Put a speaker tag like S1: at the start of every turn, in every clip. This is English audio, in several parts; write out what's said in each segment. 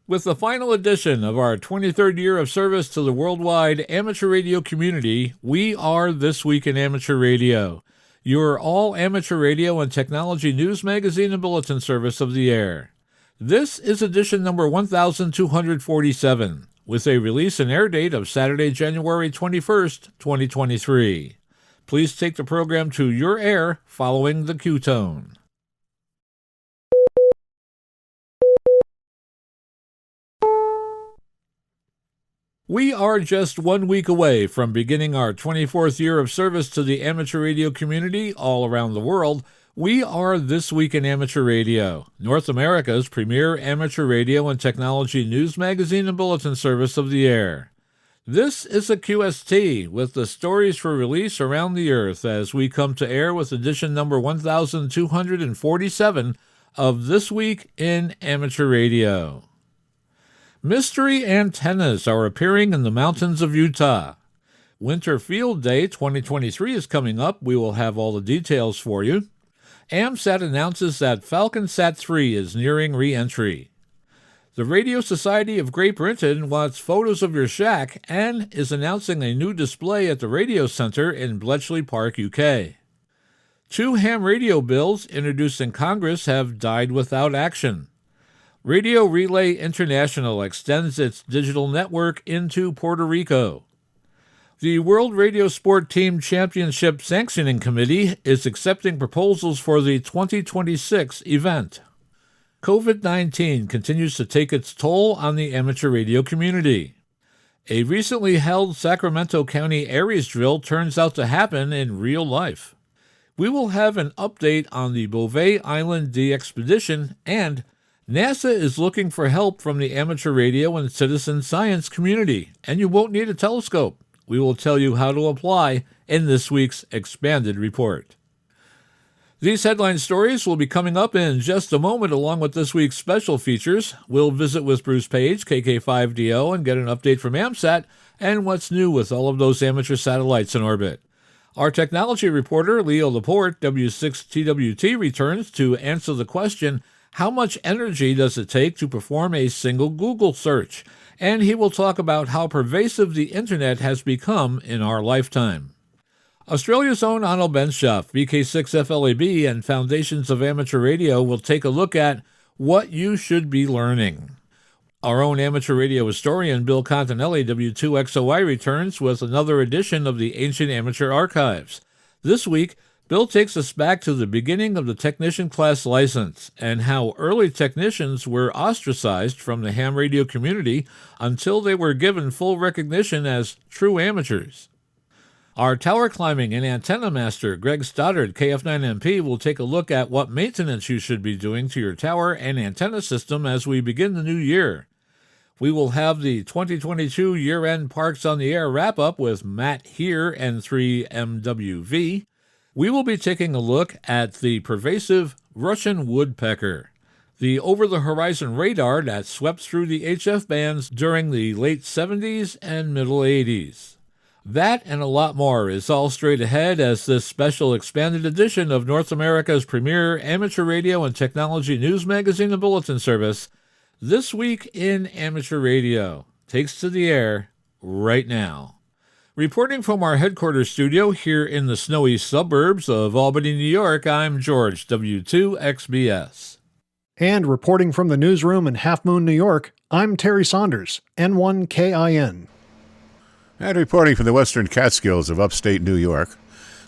S1: With the final edition of our 23rd year of service to the worldwide amateur radio community, we are This Week in Amateur Radio, your all-amateur radio and technology news magazine and bulletin service of the air. This is edition number 1247, with a release and air date of Saturday, January 21st, 2023. Please take the program to your air following the cue tone. We are just 1 week away from beginning our 24th year of service to the amateur radio community all around the world. We are This Week in Amateur Radio, North America's premier amateur radio and technology news magazine and bulletin service of the air. This is a QST with the stories for release around the earth as we come to air with edition number 1247 of This Week in Amateur Radio. Mystery antennas are appearing in the mountains of Utah. Winter Field Day 2023 is coming up. We will have all the details for you. AMSAT announces that FalconSat 3 is nearing re-entry. The Radio Society of Great Britain wants photos of your shack and is announcing a new display at the Radio Centre in Bletchley Park, UK. 2 ham radio bills introduced in Congress have died without action. Radio Relay International extends its digital network into Puerto Rico. The World Radio Sport Team Championship Sanctioning Committee is accepting proposals for the 2026 event. COVID-19 continues to take its toll on the amateur radio community. A recently held Sacramento County Aries drill turns out to happen in real life. We will have an update on the Beauvais Island D expedition, and NASA is looking for help from the amateur radio and citizen science community, and you won't need a telescope. We will tell you how to apply in this week's expanded report. These headline stories will be coming up in just a moment along with this week's special features. We'll visit with Bruce Page, KK5DO, and get an update from AMSAT and what's new with all of those amateur satellites in orbit. Our technology reporter, Leo Laporte, W6TWT, returns to answer the question, how much energy does it take to perform a single Google search? And he will talk about how pervasive the internet has become in our lifetime. Australia's own Onno Benshoff, VK6FLAB, and Foundations of Amateur Radio will take a look at what you should be learning. Our own amateur radio historian, Bill Continelli, W2XOI, returns with another edition of the Ancient Amateur Archives. This week, Bill takes us back to the beginning of the technician class license and how early technicians were ostracized from the ham radio community until they were given full recognition as true amateurs. Our tower climbing and antenna master, Greg Stoddard, KF9MP, will take a look at what maintenance you should be doing to your tower and antenna system as we begin the new year. We will have the 2022 year-end Parks on the Air wrap-up with Matt Here and 3MWV. We will be taking a look at the pervasive Russian woodpecker, the over-the-horizon radar that swept through the HF bands during the late 70s and middle 80s. That and a lot more is all straight ahead as this special expanded edition of North America's premier amateur radio and technology news magazine and bulletin service, This Week in Amateur Radio, takes to the air right now. Reporting from our headquarters studio here in the snowy suburbs of Albany, New York, I'm George, W2XBS.
S2: And reporting from the newsroom in Half Moon, New York, I'm Terry Saunders, N1KIN.
S3: And reporting from the western Catskills of upstate New York,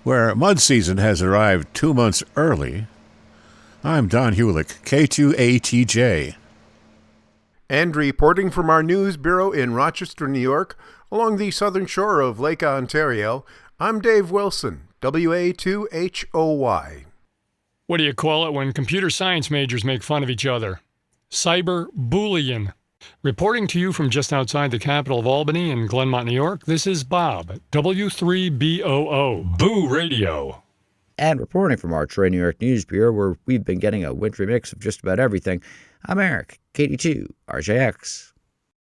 S3: where mud season has arrived 2 months early, I'm Don Hulick, K2ATJ.
S4: And reporting from our news bureau in Rochester, New York, along the southern shore of Lake Ontario, I'm Dave Wilson, WA2HOY.
S5: What do you call it when computer science majors make fun of each other? Cyberbullying. Reporting to you from just outside the capital of Albany in Glenmont, New York, this is Bob, W3BOO, Boo Radio.
S6: And reporting from our Troy, New York News Bureau, where we've been getting a wintry mix of just about everything, I'm Eric, KD2, RJX.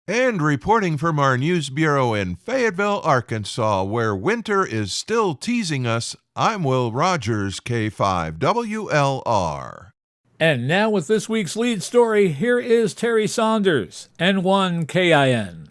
S7: And reporting from our news bureau in Fayetteville, Arkansas, where winter is still teasing us, I'm Will Rogers, K5WLR.
S1: And now with this week's lead story, here is Terry Saunders, N1KIN.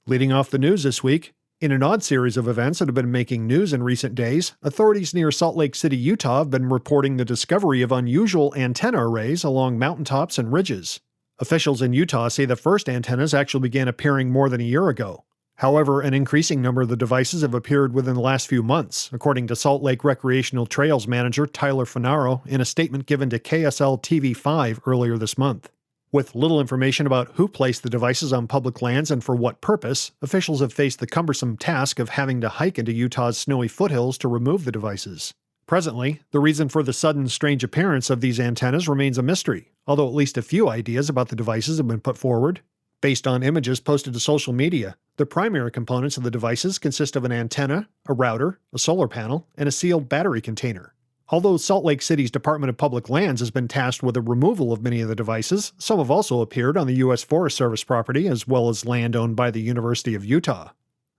S2: Leading off the news this week, in an odd series of events that have been making news in recent days, authorities near Salt Lake City, Utah have been reporting the discovery of unusual antenna arrays along mountaintops and ridges. Officials in Utah say the first antennas actually began appearing more than a year ago. However, an increasing number of the devices have appeared within the last few months, according to Salt Lake Recreational Trails manager Tyler Finaro in a statement given to KSL TV5 earlier this month. With little information about who placed the devices on public lands and for what purpose, officials have faced the cumbersome task of having to hike into Utah's snowy foothills to remove the devices. Presently, the reason for the sudden strange appearance of these antennas remains a mystery, although at least a few ideas about the devices have been put forward. Based on images posted to social media, the primary components of the devices consist of an antenna, a router, a solar panel, and a sealed battery container. Although Salt Lake City's Department of Public Lands has been tasked with the removal of many of the devices, some have also appeared on the U.S. Forest Service property as well as land owned by the University of Utah.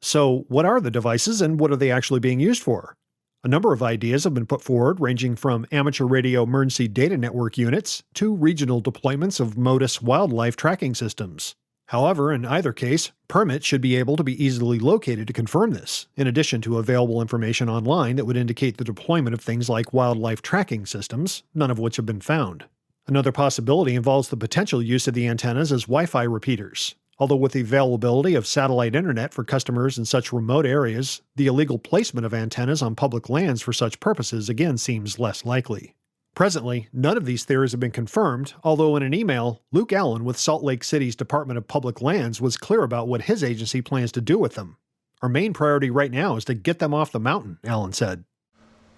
S2: So, what are the devices and what are they actually being used for? A number of ideas have been put forward, ranging from amateur radio emergency data network units to regional deployments of MODIS wildlife tracking systems. However, in either case, permits should be able to be easily located to confirm this, in addition to available information online that would indicate the deployment of things like wildlife tracking systems, none of which have been found. Another possibility involves the potential use of the antennas as Wi-Fi repeaters. Although with the availability of satellite internet for customers in such remote areas, the illegal placement of antennas on public lands for such purposes again seems less likely. Presently, none of these theories have been confirmed, although in an email, Luke Allen with Salt Lake City's Department of Public Lands was clear about what his agency plans to do with them. Our main priority right now is to get them off the mountain, Allen said.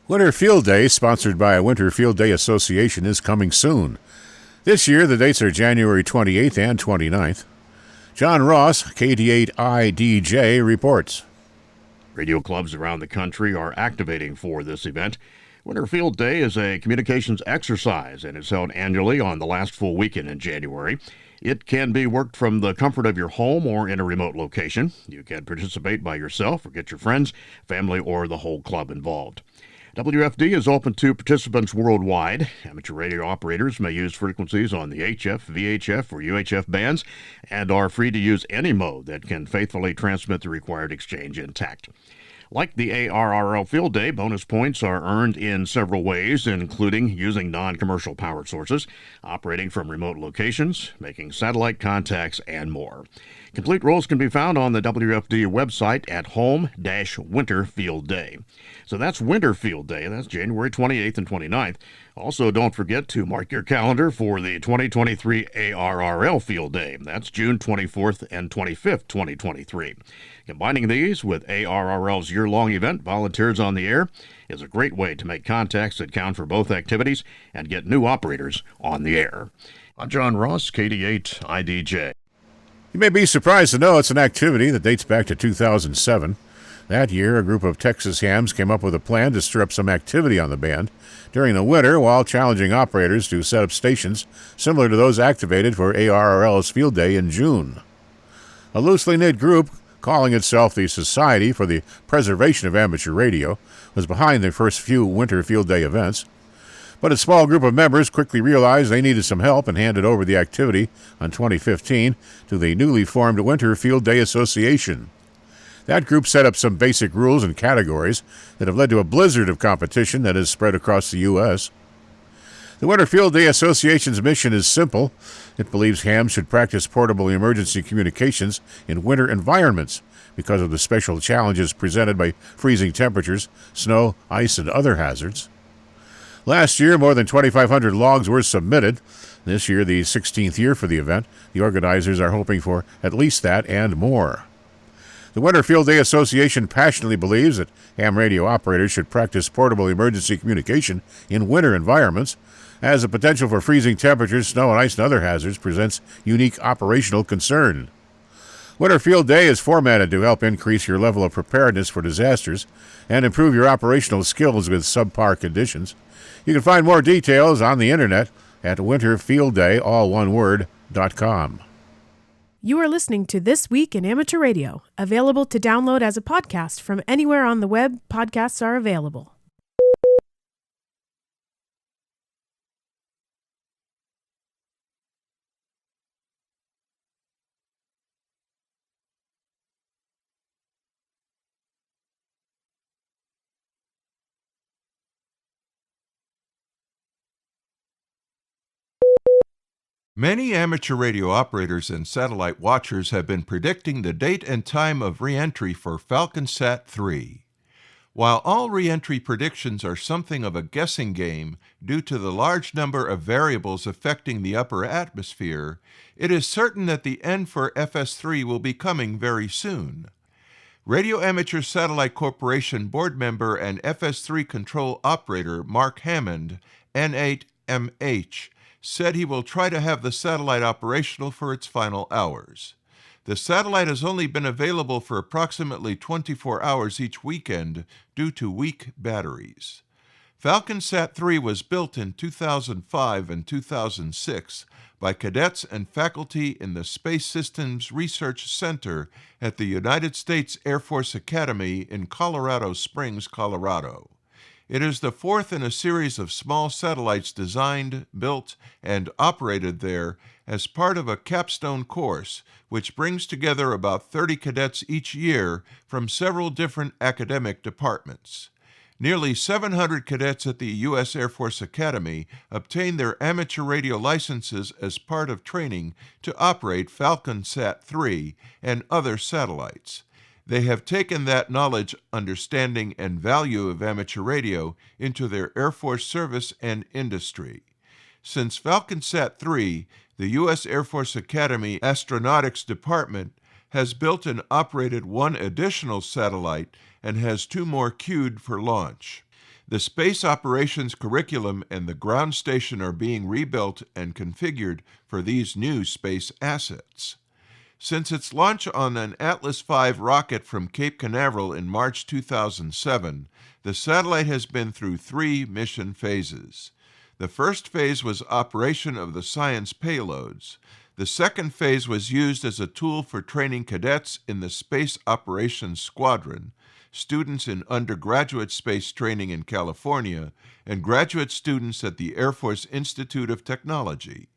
S3: Winter Field Day, sponsored by a Winter Field Day Association, is coming soon. This year, the dates are January 28th and 29th. John Ross, KD8IDJ, reports.
S8: Radio clubs around the country are activating for this event. Winter Field Day is a communications exercise and is held annually on the last full weekend in January. It can be worked from the comfort of your home or in a remote location. You can participate by yourself or get your friends, family, or the whole club involved. WFD is open to participants worldwide. Amateur radio operators may use frequencies on the HF, VHF, or UHF bands and are free to use any mode that can faithfully transmit the required exchange intact. Like the ARRL Field Day, bonus points are earned in several ways, including using non-commercial power sources, operating from remote locations, making satellite contacts, and more. Complete rules can be found on the WFD website at home-Winter Field Day. So that's Winter Field Day. That's January 28th and 29th. Also, don't forget to mark your calendar for the 2023 ARRL Field Day. That's June 24th and 25th, 2023. Combining these with ARRL's year-long event, Volunteers on the Air, is a great way to make contacts that count for both activities and get new operators on the air. I'm John Ross, KD8IDJ.
S3: You may be surprised to know it's an activity that dates back to 2007. That year, a group of Texas hams came up with a plan to stir up some activity on the band during the winter while challenging operators to set up stations similar to those activated for ARRL's Field Day in June. A loosely knit group calling itself the Society for the Preservation of Amateur Radio was behind the first few Winter Field Day events. But a small group of members quickly realized they needed some help and handed over the activity on 2015 to the newly formed Winter Field Day Association. That group set up some basic rules and categories that have led to a blizzard of competition that has spread across the U.S. The Winter Field Day Association's mission is simple. It believes hams should practice portable emergency communications in winter environments because of the special challenges presented by freezing temperatures, snow, ice, and other hazards. Last year, more than 2,500 logs were submitted. This year, the 16th year for the event, the organizers are hoping for at least that and more. The Winter Field Day Association passionately believes that ham radio operators should practice portable emergency communication in winter environments, as the potential for freezing temperatures, snow and ice, and other hazards presents unique operational concern. Winter Field Day is formatted to help increase your level of preparedness for disasters and improve your operational skills with subpar conditions. You can find more details on the internet at winterfieldday.com.
S9: You are listening to This Week in Amateur Radio, available to download as a podcast from anywhere on the web podcasts are available.
S7: Many amateur radio operators and satellite watchers have been predicting the date and time of re-entry for FalconSat 3. While all re-entry predictions are something of a guessing game due to the large number of variables affecting the upper atmosphere, it is certain that the end for FS3 will be coming very soon. Radio Amateur Satellite Corporation board member and FS3 control operator Mark Hammond, N8MH, said he will try to have the satellite operational for its final hours. The satellite has only been available for approximately 24 hours each weekend due to weak batteries. FalconSat 3 was built in 2005 and 2006 by cadets and faculty in the Space Systems Research Center at the United States Air Force Academy in Colorado Springs, Colorado. It is the fourth in a series of small satellites designed, built, and operated there as part of a capstone course, which brings together about 30 cadets each year from several different academic departments. Nearly 700 cadets at the U.S. Air Force Academy obtained their amateur radio licenses as part of training to operate FalconSat 3 and other satellites. They have taken that knowledge, understanding, and value of amateur radio into their Air Force service and industry. Since FalconSat 3, the U.S. Air Force Academy Astronautics Department has built and operated one additional satellite and has 2 more queued for launch. The space operations curriculum and the ground station are being rebuilt and configured for these new space assets. Since its launch on an Atlas V rocket from Cape Canaveral in March 2007, the satellite has been through 3 mission phases. The first phase was operation of the science payloads. The second phase was used as a tool for training cadets in the Space Operations Squadron, students in undergraduate space training in California, and graduate students at the Air Force Institute of Technology.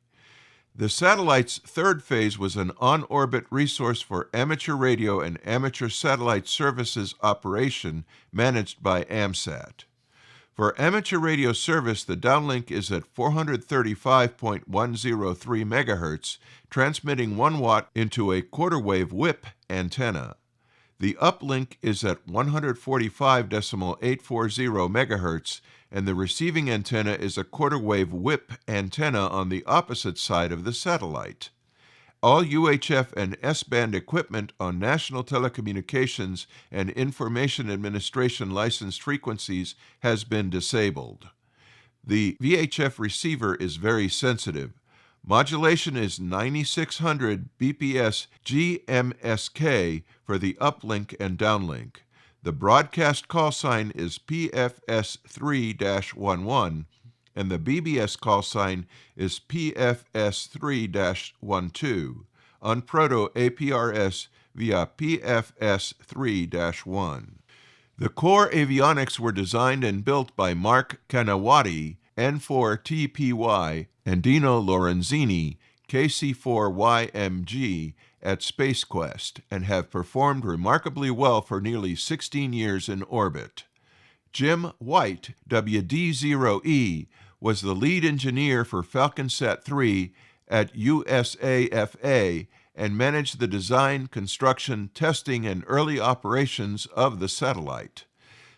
S7: The satellite's third phase was an on-orbit resource for amateur radio and amateur satellite services operation managed by AMSAT. For amateur radio service, the downlink is at 435.103 MHz, transmitting 1 watt into a quarter-wave whip antenna. The uplink is at 145.840 MHz, and the receiving antenna is a quarter-wave whip antenna on the opposite side of the satellite. All UHF and S-band equipment on National Telecommunications and Information Administration licensed frequencies has been disabled. The VHF receiver is very sensitive. Modulation is 9600 BPS GMSK for the uplink and downlink. The broadcast call sign is PFS3-11, and the BBS call sign is PFS3-12, on Proto-APRS via PFS3-1. The core avionics were designed and built by Mark Kanawati, N4TPY, and Dino Lorenzini, KC4YMG, at SpaceQuest, and have performed remarkably well for nearly 16 years in orbit. Jim White, WD0E, was the lead engineer for FalconSat 3 at USAFA and managed the design, construction, testing, and early operations of the satellite.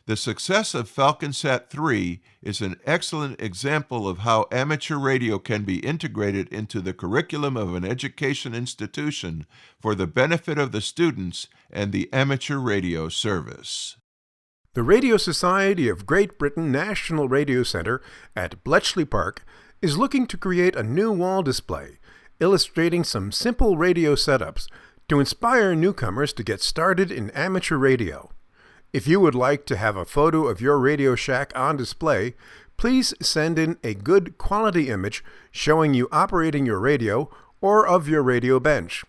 S7: The success of FalconSat 3 is an excellent example of how amateur radio can be integrated into the curriculum of an education institution for the benefit of the students and the amateur radio service.
S4: The Radio Society of Great Britain National Radio Centre at Bletchley Park is looking to create a new wall display illustrating some simple radio setups to inspire newcomers to get started in amateur radio. If you would like to have a photo of your Radio Shack on display, please send in a good quality image showing you operating your radio or of your radio bench.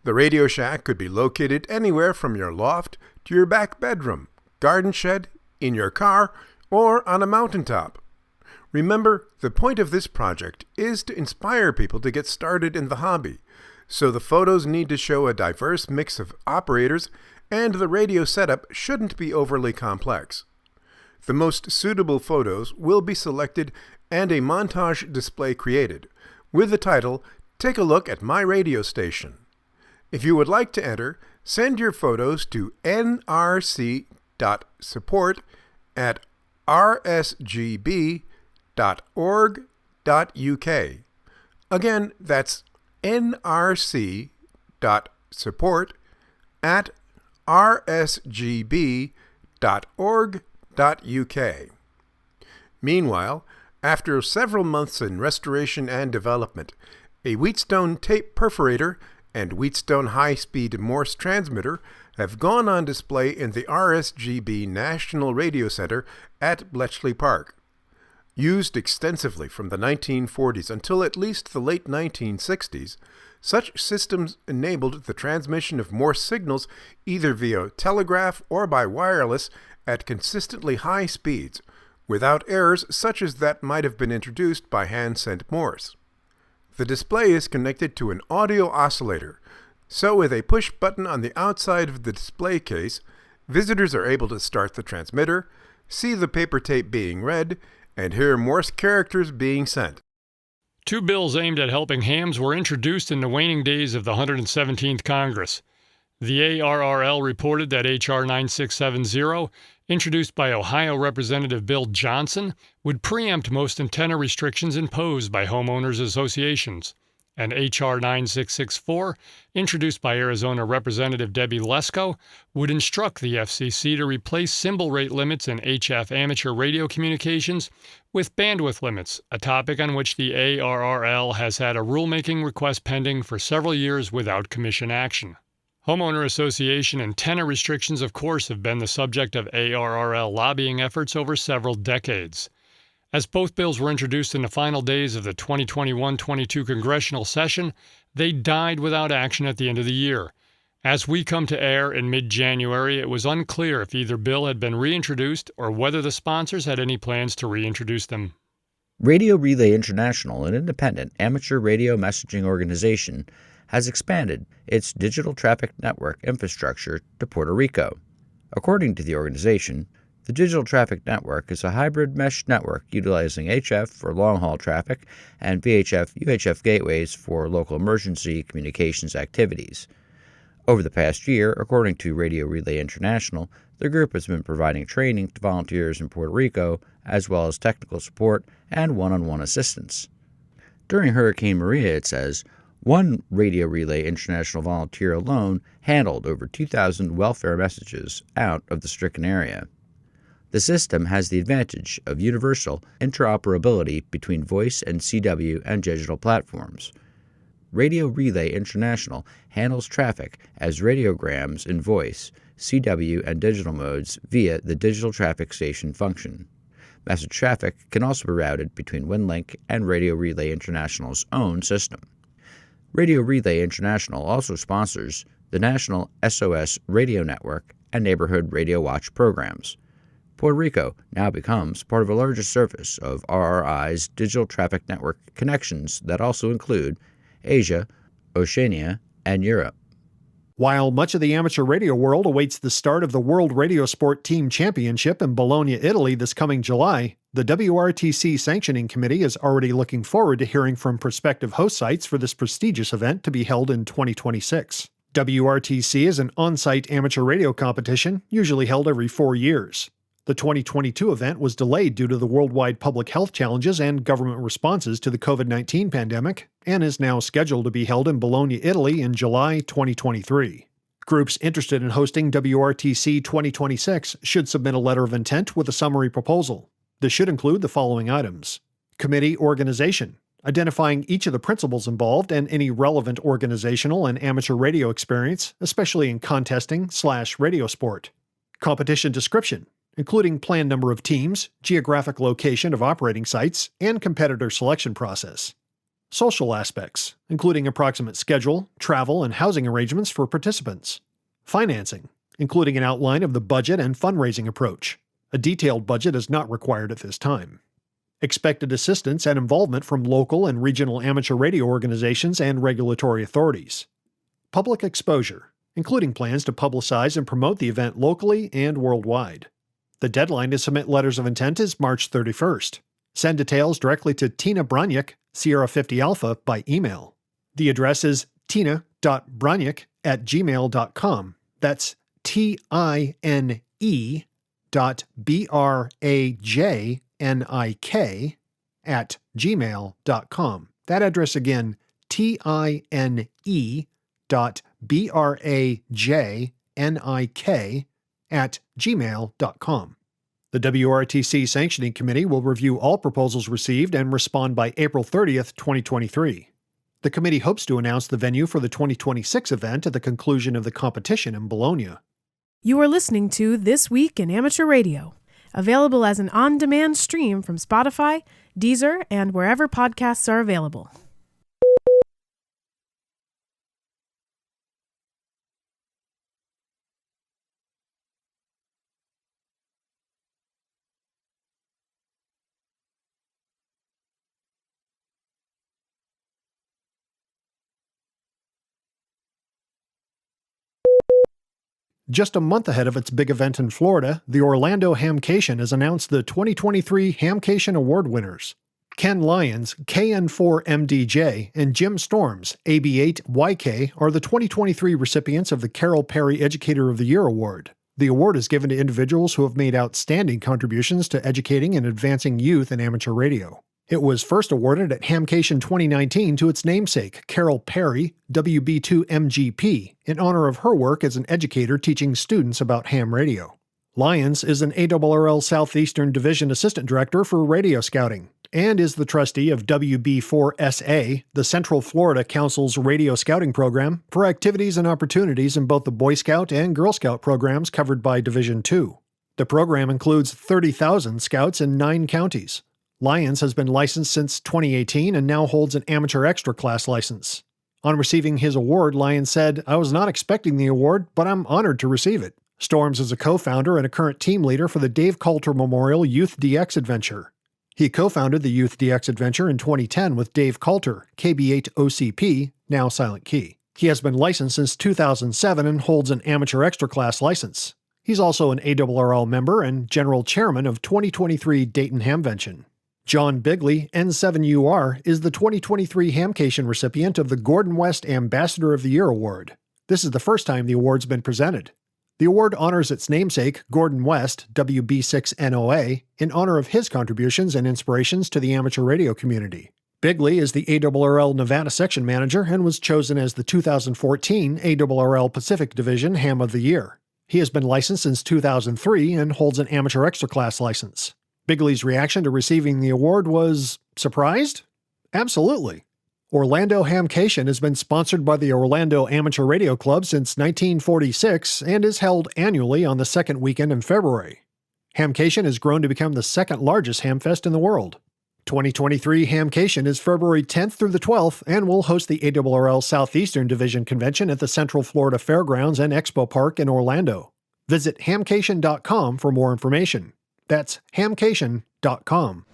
S4: The Radio Shack could be located anywhere from your loft to your back bedroom, garden shed, in your car, or on a mountaintop. Remember, the point of this project is to inspire people to get started in the hobby, so the photos need to show a diverse mix of operators, and the radio setup shouldn't be overly complex. The most suitable photos will be selected and a montage display created, with the title, "Take a Look at My Radio Station." If you would like to enter, send your photos to nrc.support@rsgb.org.uk. Again, that's nrc.support@rsgb.org.uk. Meanwhile, after several months in restoration and development, a Wheatstone tape perforator and Wheatstone high-speed Morse transmitter have gone on display in the RSGB National Radio Center at Bletchley Park. Used extensively from the 1940s until at least the late 1960s, such systems enabled the transmission of Morse signals either via telegraph or by wireless at consistently high speeds, without errors such as that might have been introduced by hand-sent Morse. The display is connected to an audio oscillator, so with a push button on the outside of the display case, visitors are able to start the transmitter, see the paper tape being read, and hear Morse characters being sent.
S5: 2 bills aimed at helping hams were introduced in the waning days of the 117th Congress. The ARRL reported that H.R. 9670, introduced by Ohio Representative Bill Johnson, would preempt most antenna restrictions imposed by homeowners associations, and H.R. 9664, introduced by Arizona Representative Debbie Lesko, would instruct the FCC to replace symbol rate limits in HF amateur radio communications with bandwidth limits, a topic on which the ARRL has had a rulemaking request pending for several years without commission action. Homeowner association antenna restrictions, of course, have been the subject of ARRL lobbying efforts over several decades. As both bills were introduced in the final days of the 2021-22 congressional session, they died without action at the end of the year. As we come to air in mid-January, it was unclear if either bill had been reintroduced or whether the sponsors had any plans to reintroduce them.
S6: Radio Relay International, an independent amateur radio messaging organization, has expanded its digital traffic network infrastructure to Puerto Rico. According to the organization, the digital traffic network is a hybrid mesh network utilizing HF for long-haul traffic and VHF-UHF gateways for local emergency communications activities. Over the past year, according to Radio Relay International, the group has been providing training to volunteers in Puerto Rico, as well as technical support and one-on-one assistance. During Hurricane Maria, it says, one Radio Relay International volunteer alone handled over 2,000 welfare messages out of the stricken area. The system has the advantage of universal interoperability between voice and CW and digital platforms. Radio Relay International handles traffic as radiograms in voice, CW, and digital modes via the digital traffic station function. Message traffic can also be routed between WinLink and Radio Relay International's own system. Radio Relay International also sponsors the National SOS Radio Network and Neighborhood Radio Watch programs. Puerto Rico now becomes part of a larger service of RRI's digital traffic network connections that also include Asia, Oceania, and Europe.
S2: While much of the amateur radio world awaits the start of the World Radio Sport Team Championship in Bologna, Italy this coming July, the WRTC Sanctioning Committee is already looking forward to hearing from prospective host sites for this prestigious event to be held in 2026. WRTC is an on-site amateur radio competition, usually held every 4 years. The 2022 event was delayed due to the worldwide public health challenges and government responses to the COVID-19 pandemic, and is now scheduled to be held in Bologna, Italy in July 2023. Groups interested in hosting WRTC 2026 should submit a letter of intent with a summary proposal. This should include the following items: committee organization, identifying each of the principals involved and any relevant organizational and amateur radio experience, especially in contesting/radio sport. Competition description, including planned number of teams, geographic location of operating sites, and competitor selection process. Social aspects, including approximate schedule, travel, and housing arrangements for participants. Financing, including an outline of the budget and fundraising approach. A detailed budget is not required at this time. Expected assistance and involvement from local and regional amateur radio organizations and regulatory authorities. Public exposure, including plans to publicize and promote the event locally and worldwide. The deadline to submit letters of intent is March 31st. Send details directly to Tina Broniak, Sierra 50 Alpha, by email. The address is tina.broniak@gmail.com. That's TINE.BRAJNIK@gmail.com. That address again, TINE.BRAJNIK@gmail.com. The WRTC Sanctioning Committee will review all proposals received and respond by April 30th, 2023. The committee hopes to announce the venue for the 2026 event at the conclusion of the competition in Bologna.
S9: You are listening to This Week in Amateur Radio, available as an on-demand stream from Spotify, Deezer, and wherever podcasts are available.
S2: Just a month ahead of its big event in Florida, the Orlando Hamcation has announced the 2023 Hamcation Award winners. Ken Lyons, KN4MDJ, and Jim Storms, AB8YK, are the 2023 recipients of the Carol Perry Educator of the Year Award. The award is given to individuals who have made outstanding contributions to educating and advancing youth in amateur radio. It was first awarded at Hamcation 2019 to its namesake, Carol Perry, WB2MGP, in honor of her work as an educator teaching students about ham radio. Lyons is an ARRL Southeastern Division Assistant Director for Radio Scouting, and is the trustee of WB4SA, the Central Florida Council's radio scouting program, for activities and opportunities in both the Boy Scout and Girl Scout programs covered by Division II. The program includes 30,000 scouts in 9 counties. Lyons has been licensed since 2018 and now holds an amateur extra class license. On receiving his award, Lyons said, "I was not expecting the award, but I'm honored to receive it." Storms is a co-founder and a current team leader for the Dave Coulter Memorial Youth DX Adventure. He co-founded the Youth DX Adventure in 2010 with Dave Coulter, KB8OCP, now Silent Key. He has been licensed since 2007 and holds an amateur extra class license. He's also an ARRL member and general chairman of 2023 Dayton Hamvention. John Bigley, N7UR, is the 2023 Hamcation recipient of the Gordon West Ambassador of the Year Award. This is the first time the award's been presented. The award honors its namesake, Gordon West, WB6NOA, in honor of his contributions and inspirations to the amateur radio community. Bigley is the ARRL Nevada Section Manager and was chosen as the 2014 ARRL Pacific Division Ham of the Year. He has been licensed since 2003 and holds an amateur extra class license. Bigley's reaction to receiving the award was surprised? Absolutely. Orlando Hamcation has been sponsored by the Orlando Amateur Radio Club since 1946 and is held annually on the second weekend in February. Hamcation has grown to become the second largest hamfest in the world. 2023 Hamcation is February 10th through the 12th and will host the ARRL Southeastern Division Convention at the Central Florida Fairgrounds and Expo Park in Orlando. Visit hamcation.com for more information. That's hamcation.com.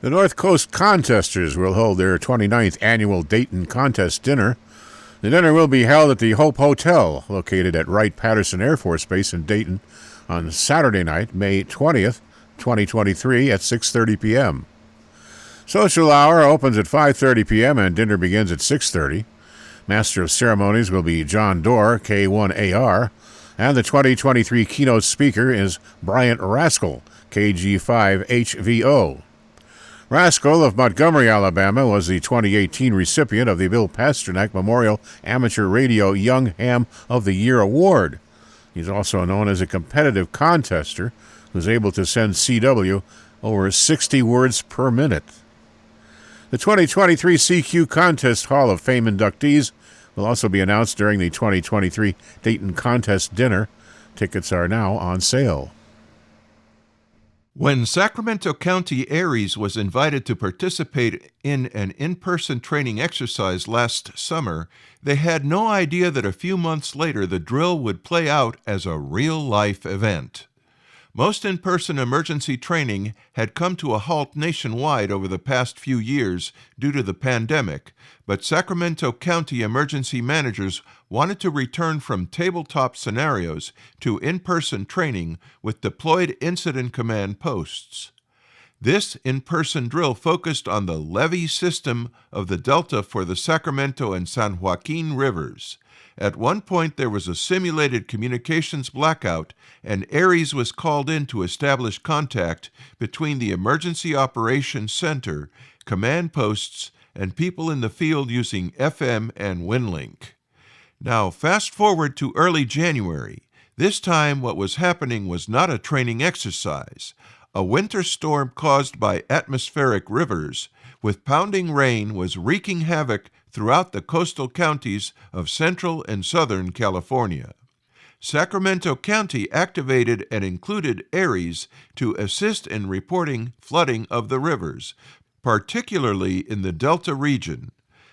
S3: The North Coast Contesters will hold their 29th annual Dayton Contest Dinner. The dinner will be held at the Hope Hotel, located at Wright-Patterson Air Force Base in Dayton, on Saturday night, May 20th, 2023 at 6:30 p.m. Social hour opens at 5:30 p.m. and dinner begins at 6:30. Master of Ceremonies will be John Dorr, K1AR, and the 2023 keynote speaker is Bryant Raskell, KG5HVO. Raskell of Montgomery, Alabama, was the 2018 recipient of the Bill Pasternak Memorial Amateur Radio Young Ham of the Year Award. He's also known as a competitive contester who's able to send CW over 60 words per minute. The 2023 CQ Contest Hall of Fame inductees will also be announced during the 2023 Dayton Contest Dinner. Tickets are now on sale.
S7: When Sacramento County Aries was invited to participate in an in-person training exercise last summer, they had no idea that a few months later the drill would play out as a real-life event. Most in-person emergency training had come to a halt nationwide over the past few years due to the pandemic, but Sacramento County emergency managers wanted to return from tabletop scenarios to in-person training with deployed incident command posts. This in-person drill focused on the levee system of the Delta for the Sacramento and San Joaquin rivers. At one point, there was a simulated communications blackout, and Aries was called in to establish contact between the Emergency Operations Center, command posts, and people in the field using FM and WinLink. Now, fast forward to early January. This time, what was happening was not a training exercise. A winter storm caused by atmospheric rivers with pounding rain was wreaking havoc throughout the coastal counties of central and southern California. Sacramento County activated and included Aries to assist in reporting flooding of the rivers, particularly in the Delta region.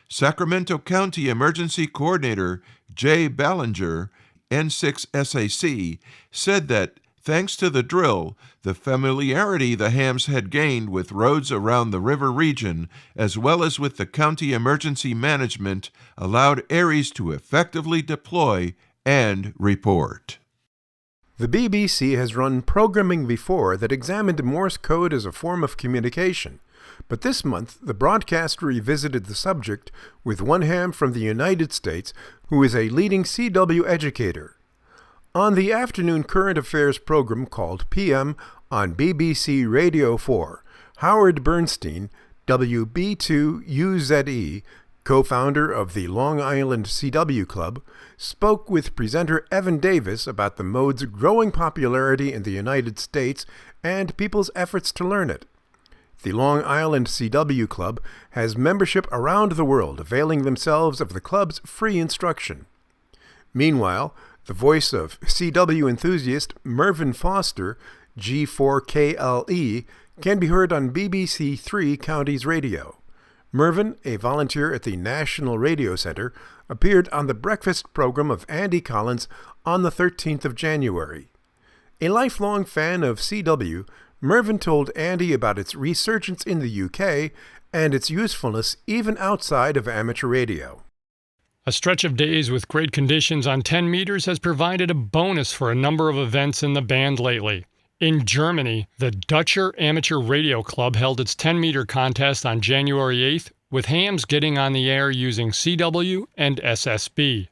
S7: Sacramento County Emergency Coordinator Jay Ballinger, N6SAC, said that thanks to the drill, the familiarity the hams had gained with roads around the river region, as well as with the county emergency management, allowed Aries to effectively deploy and report.
S4: The BBC has run programming before that examined Morse code as a form of communication, but this month the broadcast revisited the subject with one ham from the United States who is a leading CW educator. On the afternoon current affairs program called PM on BBC Radio 4, Howard Bernstein, WB2UZE, co-founder of the Long Island CW Club, spoke with presenter Evan Davis about the mode's growing popularity in the United States and people's efforts to learn it. The Long Island CW Club has membership around the world availing themselves of the club's free instruction. Meanwhile, the voice of CW enthusiast Mervyn Foster, G4KLE, can be heard on BBC Three Counties Radio. Mervyn, a volunteer at the National Radio Center, appeared on the breakfast program of Andy Collins on the 13th of January. A lifelong fan of CW, Mervyn told Andy about its resurgence in the UK and its usefulness even outside of amateur radio.
S5: A stretch of days with great conditions on 10 meters has provided a bonus for a number of events in the band lately. In Germany, the Dutcher Amateur Radio Club held its 10-meter contest on January 8th, with hams getting on the air using CW and SSB.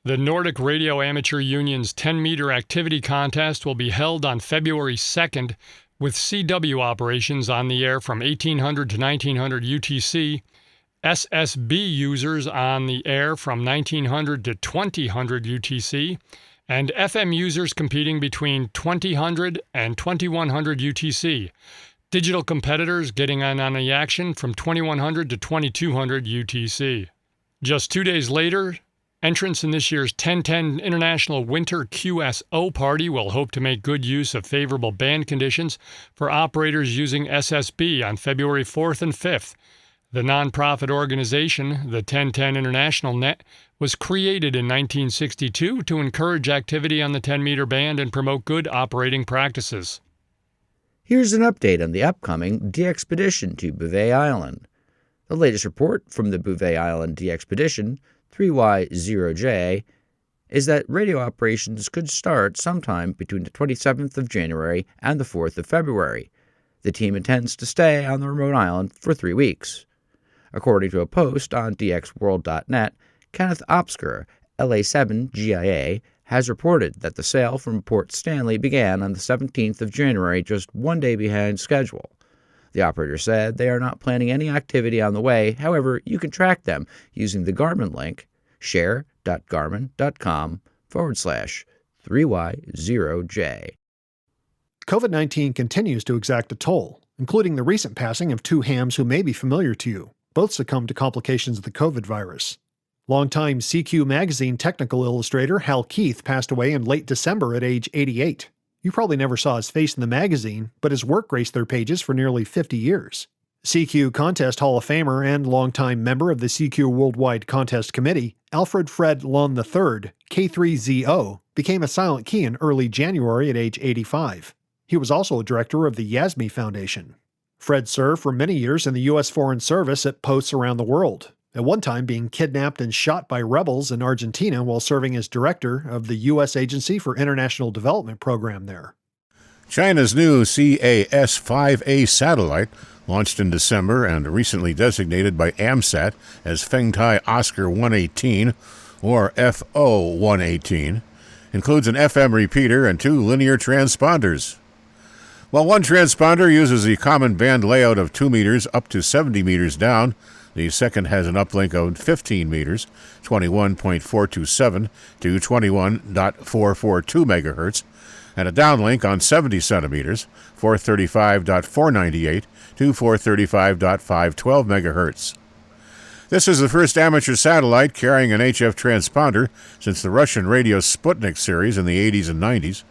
S5: The Nordic Radio Amateur Union's 10-meter activity contest will be held on February 2nd, with CW operations on the air from 1800 to 1900 UTC, SSB users on the air from 1900 to 2000 UTC, and FM users competing between 2000 and 2100 UTC. Digital competitors getting on the action from 2100 to 2200 UTC. Just 2 days later, entrants in this year's 1010 International Winter QSO Party will hope to make good use of favorable band conditions for operators using SSB on February 4th and 5th. The nonprofit organization, the 1010 International Net, was created in 1962 to encourage activity on the 10-meter band and promote good operating practices.
S6: Here's an update on the upcoming de-expedition to Bouvet Island. The latest report from the Bouvet Island de-expedition, 3Y0J, is that radio operations could start sometime between the 27th of January and the 4th of February. The team intends to stay on the remote island for 3 weeks. According to a post on dxworld.net, Kenneth Opsker, LA7GIA, has reported that the sail from Port Stanley began on the 17th of January, just 1 day behind schedule. The operator said they are not planning any activity on the way. However, you can track them using the Garmin link, share.garmin.com/3Y0J.
S2: COVID-19 continues to exact a toll, including the recent passing of two hams who may be familiar to you. Both succumbed to complications of the COVID virus. Longtime CQ magazine technical illustrator Hal Keith passed away in late December at age 88. You probably never saw his face in the magazine, but his work graced their pages for nearly 50 years. CQ Contest Hall of Famer and longtime member of the CQ Worldwide Contest Committee, Alfred Fred Lund III, K3ZO, became a silent key in early January at age 85. He was also a director of the Yasmy Foundation. Fred served for many years in the U.S. Foreign Service at posts around the world, at one time being kidnapped and shot by rebels in Argentina while serving as director of the U.S. Agency for International Development program there.
S3: China's new CAS-5A satellite, launched in December and recently designated by AMSAT as Fengtai Oscar 118, or FO-118, includes an FM repeater and 2 linear transponders. While one transponder uses the common band layout of 2 meters up to 70 meters down, the second has an uplink of 15 meters, 21.427 to 21.442 megahertz, and a downlink on 70 centimeters, 435.498 to 435.512 megahertz. This is the first amateur satellite carrying an HF transponder since the Russian radio Sputnik series in the 80s and 90s.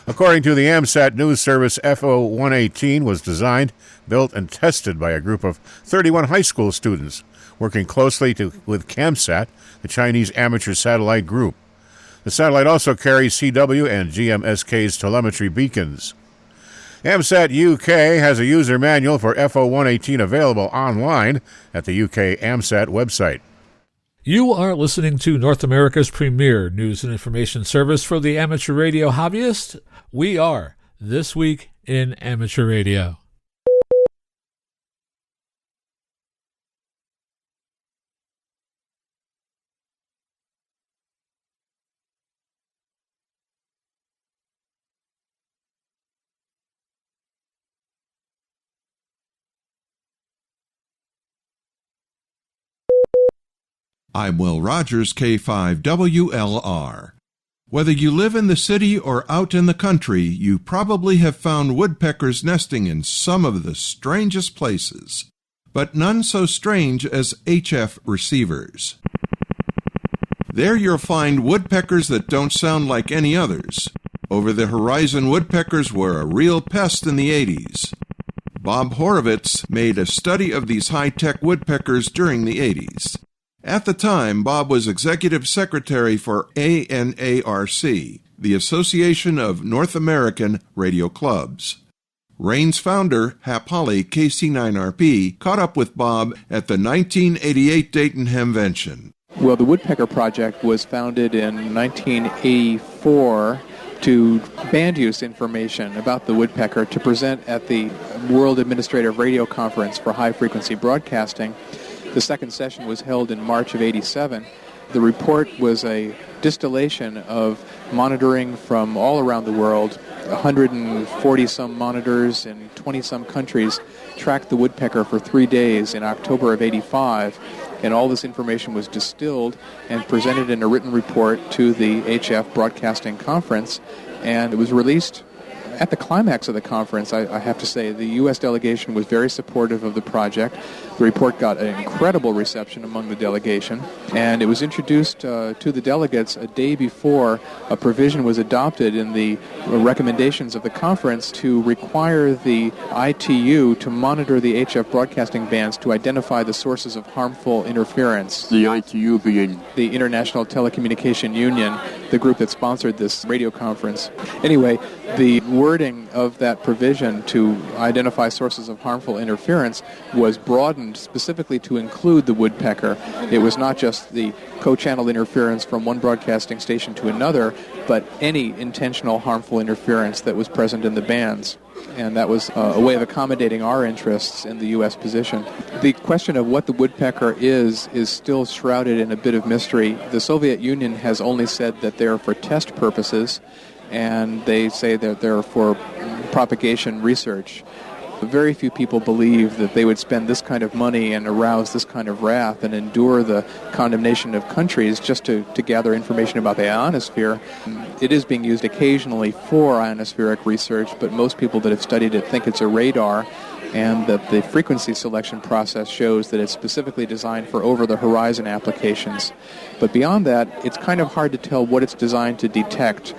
S3: According to the AMSAT news service, FO-118 was designed, built, and tested by a group of 31 high school students, working closely with CAMSAT, the Chinese amateur satellite group. The satellite also carries CW and GMSK's telemetry beacons. AMSAT UK has a user manual for FO-118 available online at the UK AMSAT website.
S1: You are listening to North America's premier news and information service for the amateur radio hobbyist. We are This Week in Amateur Radio.
S7: I'm Will Rogers, K5WLR. Whether you live in the city or out in the country, you probably have found woodpeckers nesting in some of the strangest places, but none so strange as HF receivers. There you'll find woodpeckers that don't sound like any others. Over-the-horizon woodpeckers were a real pest in the 80s. Bob Horovitz made a study of these high-tech woodpeckers during the 80s. At the time, Bob was executive secretary for ANARC, the Association of North American Radio Clubs. RAIN's founder, Hap Holly, KC9RP, caught up with Bob at the 1988 Dayton Hemvention.
S10: Well, the Woodpecker Project was founded in 1984 to band use information about the woodpecker to present at the World Administrative Radio Conference for High-Frequency Broadcasting. The second session was held in March of '87. The report was a distillation of monitoring from all around the world. 140-some monitors in 20-some countries tracked the woodpecker for 3 days in October of '85, and all this information was distilled and presented in a written report to the HF Broadcasting Conference, and it was released at the climax of the conference. I have to say, the U.S. delegation was very supportive of the project. The report got an incredible reception among the delegation, and it was introduced to the delegates a day before a provision was adopted in the recommendations of the conference to require the ITU to monitor the HF broadcasting bands to identify the sources of harmful interference.
S11: The ITU being?
S10: The International Telecommunication Union, the group that sponsored this radio conference. Anyway, the wording of that provision to identify sources of harmful interference was broadened specifically to include the woodpecker. It was not just the co-channel interference from one broadcasting station to another, but any intentional harmful interference that was present in the bands. And that was a way of accommodating our interests in the U.S. position. The question of what the woodpecker is still shrouded in a bit of mystery. The Soviet Union has only said that they're for test purposes, and they say that they're for propagation research. Very few people believe that they would spend this kind of money and arouse this kind of wrath and endure the condemnation of countries just to gather information about the ionosphere. It is being used occasionally for ionospheric research, but most people that have studied it think it's a radar, and that the frequency selection process shows that it's specifically designed for over-the-horizon applications. But beyond that, it's kind of hard to tell what it's designed to detect.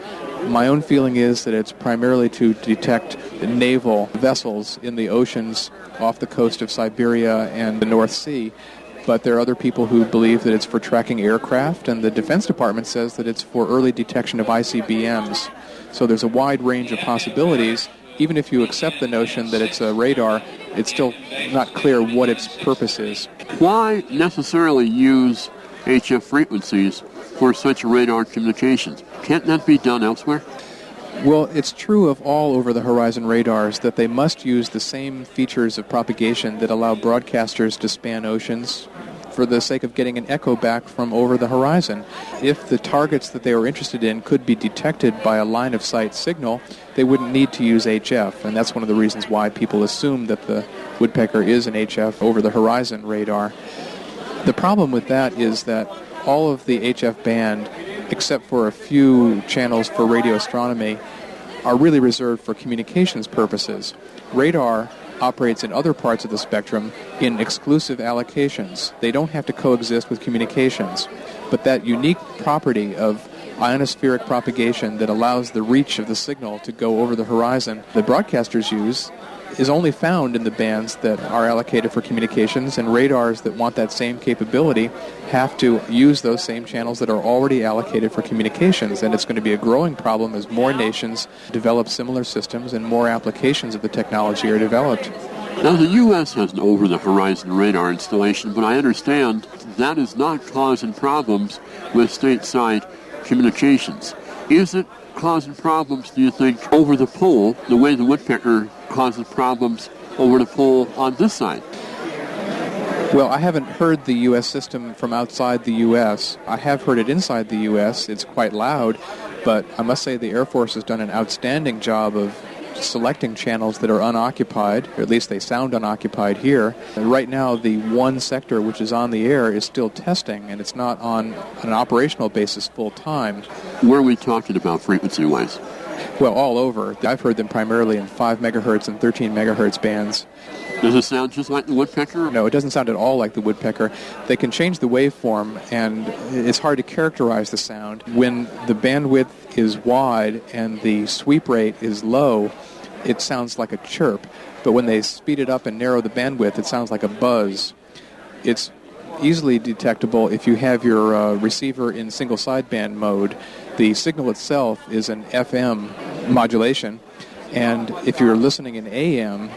S10: My own feeling is that it's primarily to detect naval vessels in the oceans off the coast of Siberia and the North Sea. But there are other people who believe that it's for tracking aircraft, and the Defense Department says that it's for early detection of ICBMs. So there's a wide range of possibilities. Even if you accept the notion that it's a radar, it's still not clear what its purpose is.
S11: Why necessarily use HF frequencies for such radar communications? Can't that be done elsewhere?
S10: Well, it's true of all over-the-horizon radars that they must use the same features of propagation that allow broadcasters to span oceans for the sake of getting an echo back from over the horizon. If the targets that they were interested in could be detected by a line-of-sight signal, they wouldn't need to use HF, and that's one of the reasons why people assume that the woodpecker is an HF over-the-horizon radar. The problem with that is that all of the HF band, except for a few channels for radio astronomy, are really reserved for communications purposes. Radar operates in other parts of the spectrum in exclusive allocations. They don't have to coexist with communications. But that unique property of ionospheric propagation that allows the reach of the signal to go over the horizon the broadcasters use is only found in the bands that are allocated for communications, and radars that want that same capability have to use those same channels that are already allocated for communications, and it's going to be a growing problem as more nations develop similar systems and more applications of the technology are developed.
S11: Now, the U.S. has an over-the-horizon radar installation, but I understand that is not causing problems with stateside communications. Is it causing problems, do you think, over the pole, the way the woodpecker causes problems over the pole on this side?
S10: Well, I haven't heard the U.S. system from outside the U.S. I have heard it inside the U.S. It's quite loud, but I must say the Air Force has done an outstanding job of selecting channels that are unoccupied, or at least they sound unoccupied here. And right now, the one sector which is on the air is still testing, and it's not on an operational basis full time.
S11: Where are we talking about frequency-wise?
S10: Well, all over. I've heard them primarily in 5 megahertz and 13 megahertz bands.
S11: Does it sound just like the woodpecker?
S10: No, it doesn't sound at all like the woodpecker. They can change the waveform, and it's hard to characterize the sound. When the bandwidth is wide and the sweep rate is low, it sounds like a chirp. But when they speed it up and narrow the bandwidth, it sounds like a buzz. It's easily detectable if you have your receiver in single sideband mode. The signal itself is an FM modulation, and if you're listening in AM,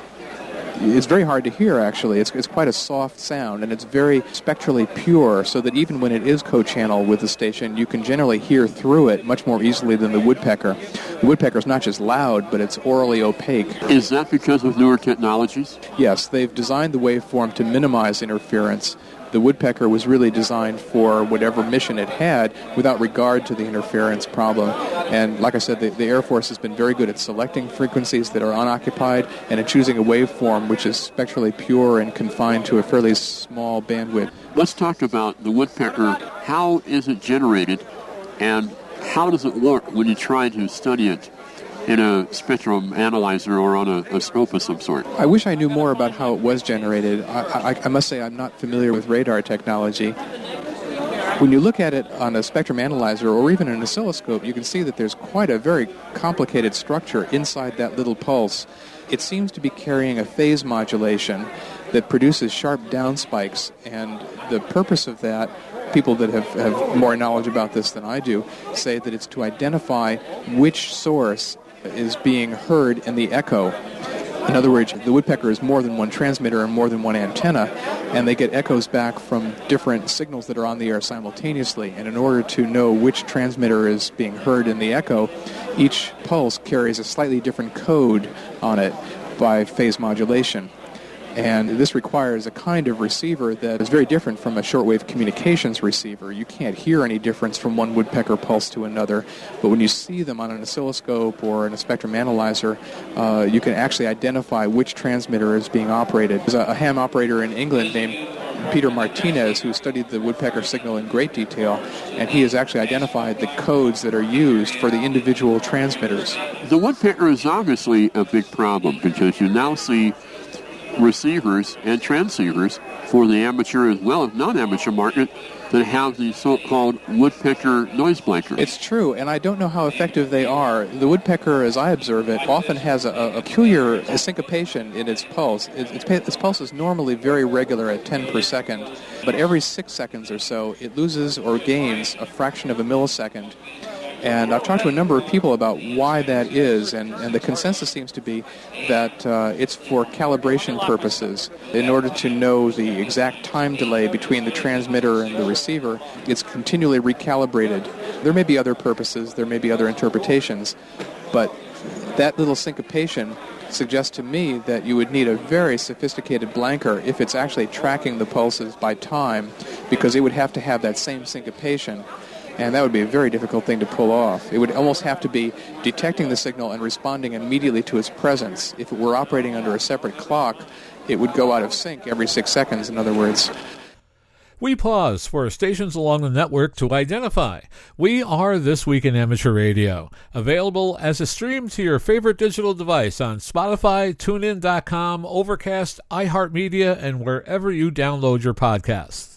S10: it's very hard to hear, actually. It's quite a soft sound, and it's very spectrally pure, so that even when it is co-channel with the station, you can generally hear through it much more easily than the woodpecker. The woodpecker is not just loud, but it's orally opaque.
S11: Is that because of newer technologies?
S10: Yes, they've designed the waveform to minimize interference. The woodpecker was really designed for whatever mission it had without regard to the interference problem. And like I said, the Air Force has been very good at selecting frequencies that are unoccupied and at choosing a waveform which is spectrally pure and confined to a fairly small bandwidth.
S11: Let's talk about the woodpecker. How is it generated, and how does it look when you try to study it in a spectrum analyzer or on a scope of some sort?
S10: I wish I knew more about how it was generated. I must say I'm not familiar with radar technology. When you look at it on a spectrum analyzer or even an oscilloscope, you can see that there's quite a very complicated structure inside that little pulse. It seems to be carrying a phase modulation that produces sharp down spikes, and the purpose of that, people that have more knowledge about this than I do, say that it's to identify which source is being heard in the echo. In other words, the woodpecker is more than one transmitter and more than one antenna, and they get echoes back from different signals that are on the air simultaneously. And in order to know which transmitter is being heard in the echo, each pulse carries a slightly different code on it by phase modulation. And this requires a kind of receiver that is very different from a shortwave communications receiver. You can't hear any difference from one woodpecker pulse to another, but when you see them on an oscilloscope or in a spectrum analyzer, you can actually identify which transmitter is being operated. There's a ham operator in England named Peter Martinez who studied the woodpecker signal in great detail, and he has actually identified the codes that are used for the individual transmitters.
S11: The woodpecker is obviously a big problem because you now see receivers and transceivers for the amateur as well as non-amateur market that have the so-called woodpecker noise blanker.
S10: It's true, and I don't know how effective they are. The woodpecker, as I observe it, often has a peculiar syncopation in its pulse. Its pulse is normally very regular at 10 per second, but every 6 seconds or so it loses or gains a fraction of a millisecond. And I've talked to a number of people about why that is, and the consensus seems to be that it's for calibration purposes. In order to know the exact time delay between the transmitter and the receiver, it's continually recalibrated. There may be other purposes, there may be other interpretations, But that little syncopation suggests to me that you would need a very sophisticated blanker if it's actually tracking the pulses by time, because it would have to have that same syncopation, and that would be a very difficult thing to pull off. It would almost have to be detecting the signal and responding immediately to its presence. If it were operating under a separate clock, it would go out of sync every 6 seconds, in other words.
S1: We pause for stations along the network to identify. We are This Week in Amateur Radio, available as a stream to your favorite digital device on Spotify, TuneIn.com, Overcast, iHeartMedia, and wherever you download your podcasts.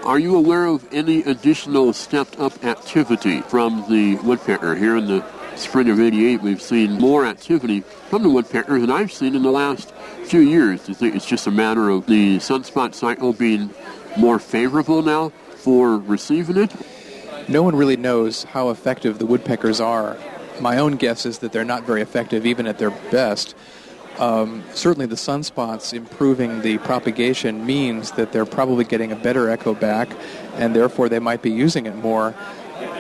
S11: Are you aware of any additional stepped-up activity from the woodpecker? Here in the spring of '88, we've seen more activity from the woodpecker than I've seen in the last few years. Do you think it's just a matter of the sunspot cycle being more favorable now for receiving it?
S10: No one really knows how effective the woodpeckers are. My own guess is that they're not very effective even at their best. Certainly the sunspots improving the propagation means that they're probably getting a better echo back, and therefore they might be using it more.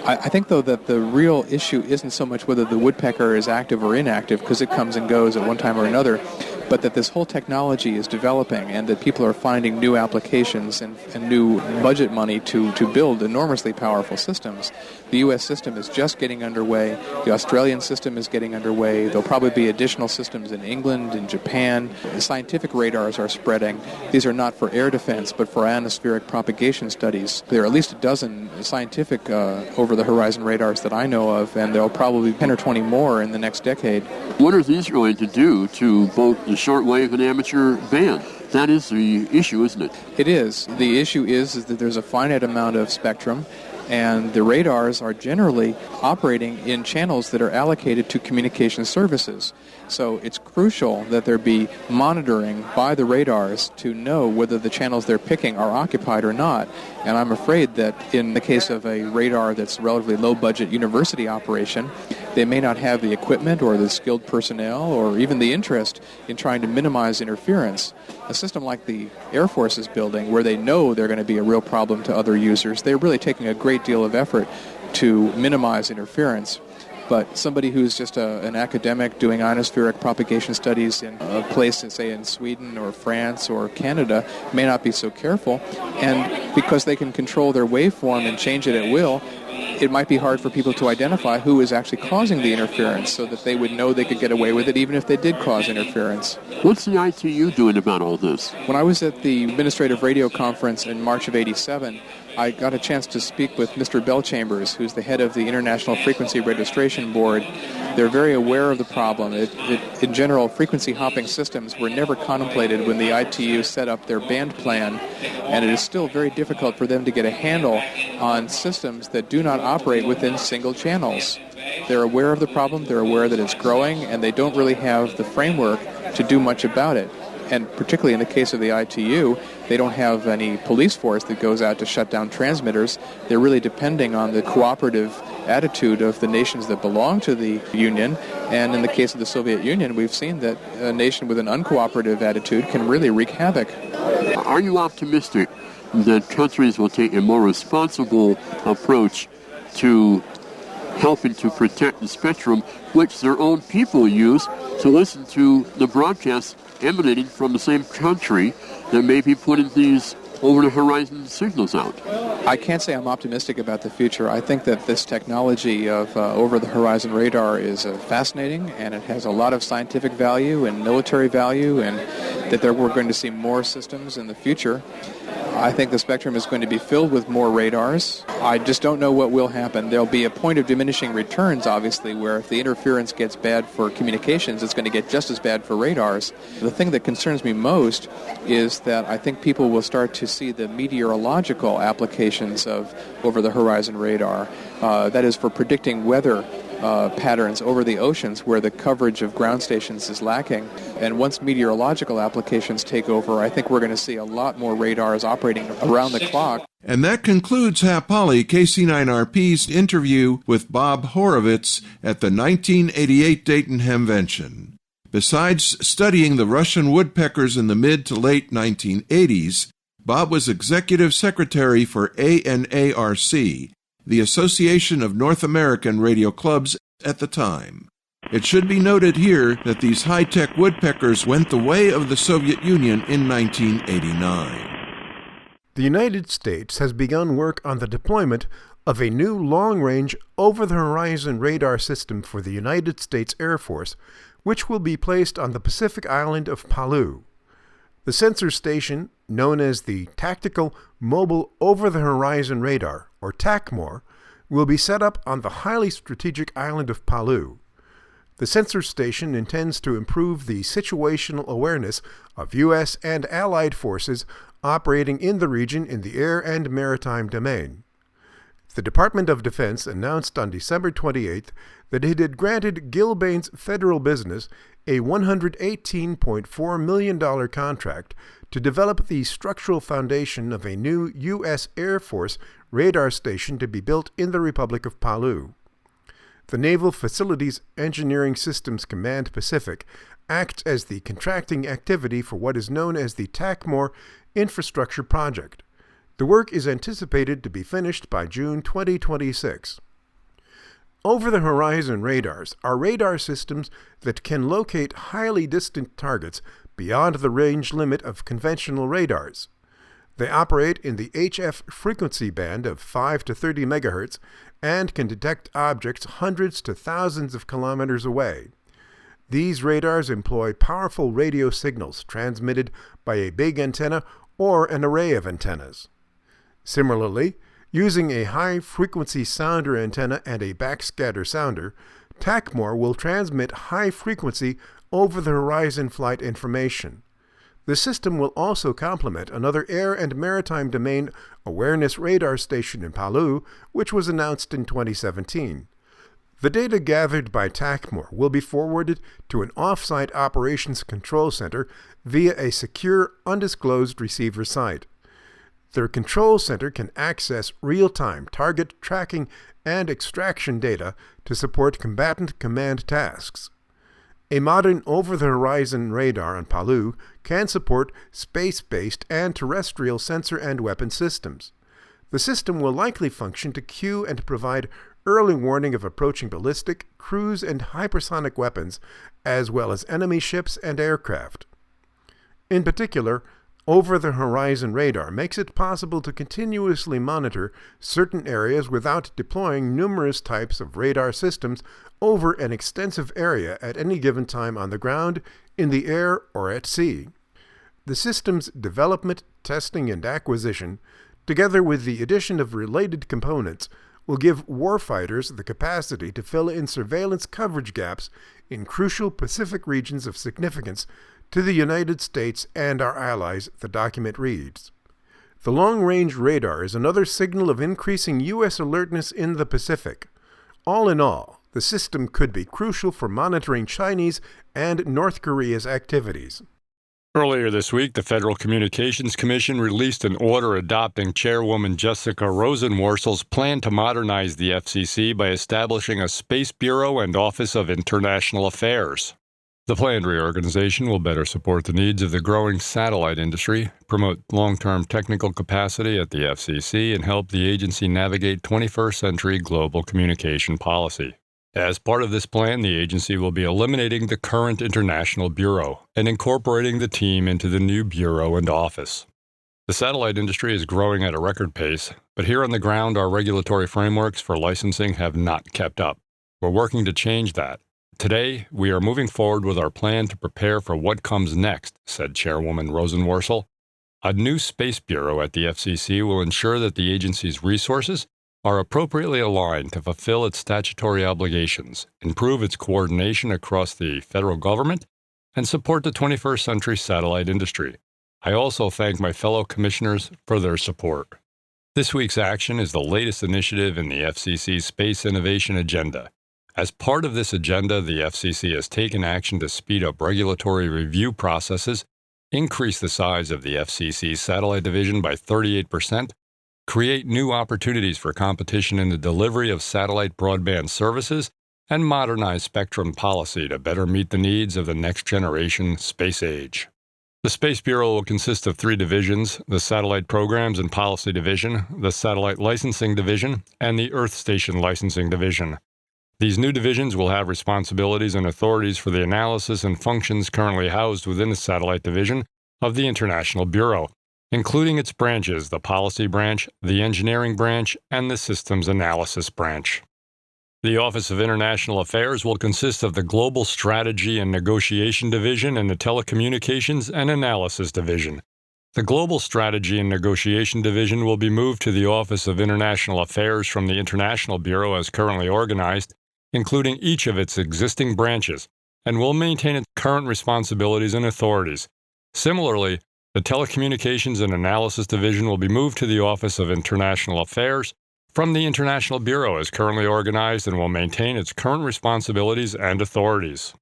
S10: I think, though, that the real issue isn't so much whether the woodpecker is active or inactive, because it comes and goes at one time or another, but that this whole technology is developing and that people are finding new applications and new budget money to build enormously powerful systems. The U.S. system is just getting underway. The Australian system is getting underway. There'll probably be additional systems in England, in Japan. The scientific radars are spreading. These are not for air defense, but for ionospheric propagation studies. There are at least a dozen scientific over-the-horizon radars that I know of, and there'll probably be 10 or 20 more in the next decade.
S11: What are these going to do to both the shortwave and amateur band? That is the issue, isn't it?
S10: It is. The issue is that there's a finite amount of spectrum, and the radars are generally operating in channels that are allocated to communication services. So it's crucial that there be monitoring by the radars to know whether the channels they're picking are occupied or not. And I'm afraid that in the case of a radar that's a relatively low-budget university operation, they may not have the equipment or the skilled personnel or even the interest in trying to minimize interference. A system like the Air Force is building, where they know they're going to be a real problem to other users, they're really taking a great deal of effort to minimize interference. But somebody who's just an academic doing ionospheric propagation studies in a place, say, in Sweden or France or Canada, may not be so careful. And because they can control their waveform and change it at will, it might be hard for people to identify who is actually causing the interference so that they would know they could get away with it even if they did cause interference.
S11: What's the ITU doing about all this?
S10: When I was at the Administrative Radio Conference in March of '87, I got a chance to speak with Mr. Bellchambers, who's the head of the International Frequency Registration Board. They're very aware of the problem. In general, frequency hopping systems were never contemplated when the ITU set up their band plan, and it is still very difficult for them to get a handle on systems that do not operate within single channels. They're aware of the problem, they're aware that it's growing, and they don't really have the framework to do much about it. And particularly in the case of the ITU, they don't have any police force that goes out to shut down transmitters. They're really depending on the cooperative attitude of the nations that belong to the Union. And in the case of the Soviet Union, we've seen that a nation with an uncooperative attitude can really wreak havoc.
S11: Are you optimistic that countries will take a more responsible approach to helping to protect the spectrum which their own people use to listen to the broadcasts emanating from the same country that may be putting these over-the-horizon signals out?
S10: I can't say I'm optimistic about the future. I think that this technology of over-the-horizon radar is fascinating, and it has a lot of scientific value and military value, and that we're going to see more systems in the future. I think the spectrum is going to be filled with more radars. I just don't know what will happen. There'll be a point of diminishing returns, obviously, where if the interference gets bad for communications, it's going to get just as bad for radars. The thing that concerns me most is that I think people will start to see the meteorological applications of over-the-horizon radar. That is for predicting weather patterns over the oceans where the coverage of ground stations is lacking. And once meteorological applications take over, I think we're going to see a lot more radars operating around the clock.
S7: And that concludes Hapali KC9RP's interview with Bob Horovitz at the 1988 Dayton Hemvention. Besides studying the Russian woodpeckers in the mid to late 1980s, Bob was executive secretary for ANARC, the Association of North American Radio Clubs, at the time. It should be noted here that these high-tech woodpeckers went the way of the Soviet Union in 1989.
S4: The United States has begun work on the deployment of a new long-range, over-the-horizon radar system for the United States Air Force, which will be placed on the Pacific island of Palau. The sensor station, known as the Tactical Mobile Over-the-Horizon Radar, or TACMOR, will be set up on the highly strategic island of Palau. The sensor station intends to improve the situational awareness of U.S. and allied forces operating in the region in the air and maritime domain. The Department of Defense announced on December 28th that it had granted Gilbane's Federal Business a $118.4 million contract to develop the structural foundation of a new U.S. Air Force radar station to be built in the Republic of Palau. The Naval Facilities Engineering Systems Command Pacific acts as the contracting activity for what is known as the TACMOR Infrastructure Project. The work is anticipated to be finished by June 2026. Over-the-horizon radars are radar systems that can locate highly distant targets beyond the range limit of conventional radars. They operate in the HF frequency band of 5 to 30 MHz and can detect objects hundreds to thousands of kilometers away. These radars employ powerful radio signals transmitted by a big antenna or an array of antennas. Similarly, using a high-frequency sounder antenna and a backscatter sounder, TACMOR will transmit high-frequency over-the-horizon flight information. The system will also complement another air and maritime domain awareness radar station in Palau, which was announced in 2017. The data gathered by TACMOR will be forwarded to an off-site operations control center via a secure, undisclosed receiver site. Their control center can access real-time target tracking and extraction data to support combatant command tasks. A modern over-the-horizon radar on Palau can support space-based and terrestrial sensor and weapon systems. The system will likely function to cue and provide early warning of approaching ballistic, cruise, and hypersonic weapons, as well as enemy ships and aircraft. In particular, over-the-horizon radar makes it possible to continuously monitor certain areas without deploying numerous types of radar systems over an extensive area at any given time on the ground, in the air, or at sea. The system's development, testing, and acquisition, together with the addition of related components, will give warfighters the capacity to fill in surveillance coverage gaps in crucial Pacific regions of significance to the United States and our allies, the document reads. The long-range radar is another signal of increasing U.S. alertness in the Pacific. All in all, the system could be crucial for monitoring Chinese and North Korea's activities.
S5: Earlier this week, the Federal Communications Commission released an order adopting Chairwoman Jessica Rosenworcel's plan to modernize the FCC by establishing a Space Bureau and Office of International Affairs. The planned reorganization will better support the needs of the growing satellite industry, promote long-term technical capacity at the FCC, and help the agency navigate 21st century global communication policy. As part of this plan, the agency will be eliminating the current International Bureau and incorporating the team into the new bureau and office. The satellite industry is growing at a record pace, but here on the ground, our regulatory frameworks for licensing have not kept up. We're working to change that. Today, we are moving forward with our plan to prepare for what comes next, said Chairwoman Rosenworcel. A new Space Bureau at the FCC will ensure that the agency's resources are appropriately aligned to fulfill its statutory obligations, improve its coordination across the federal government, and support the 21st century satellite industry. I also thank my fellow commissioners for their support. This week's action is the latest initiative in the FCC's Space Innovation Agenda. As part of this agenda, the FCC has taken action to speed up regulatory review processes, increase the size of the FCC's satellite division by 38%, create new opportunities for competition in the delivery of satellite broadband services, and modernize spectrum policy to better meet the needs of the next-generation space age. The Space Bureau will consist of 3 divisions: the Satellite Programs and Policy Division, the Satellite Licensing Division, and the Earth Station Licensing Division. These new divisions will have responsibilities and authorities for the analysis and functions currently housed within the Satellite Division of the International Bureau, including its branches, the Policy Branch, the Engineering Branch, and the Systems Analysis Branch. The Office of International Affairs will consist of the Global Strategy and Negotiation Division and the Telecommunications and Analysis Division. The Global Strategy and Negotiation Division will be moved to the Office of International Affairs from the International Bureau as currently organized, including each of its existing branches, and will maintain its current responsibilities and authorities. Similarly, the Telecommunications and Analysis Division will be moved to the Office of International Affairs from the International Bureau as currently organized and will maintain its current responsibilities and authorities.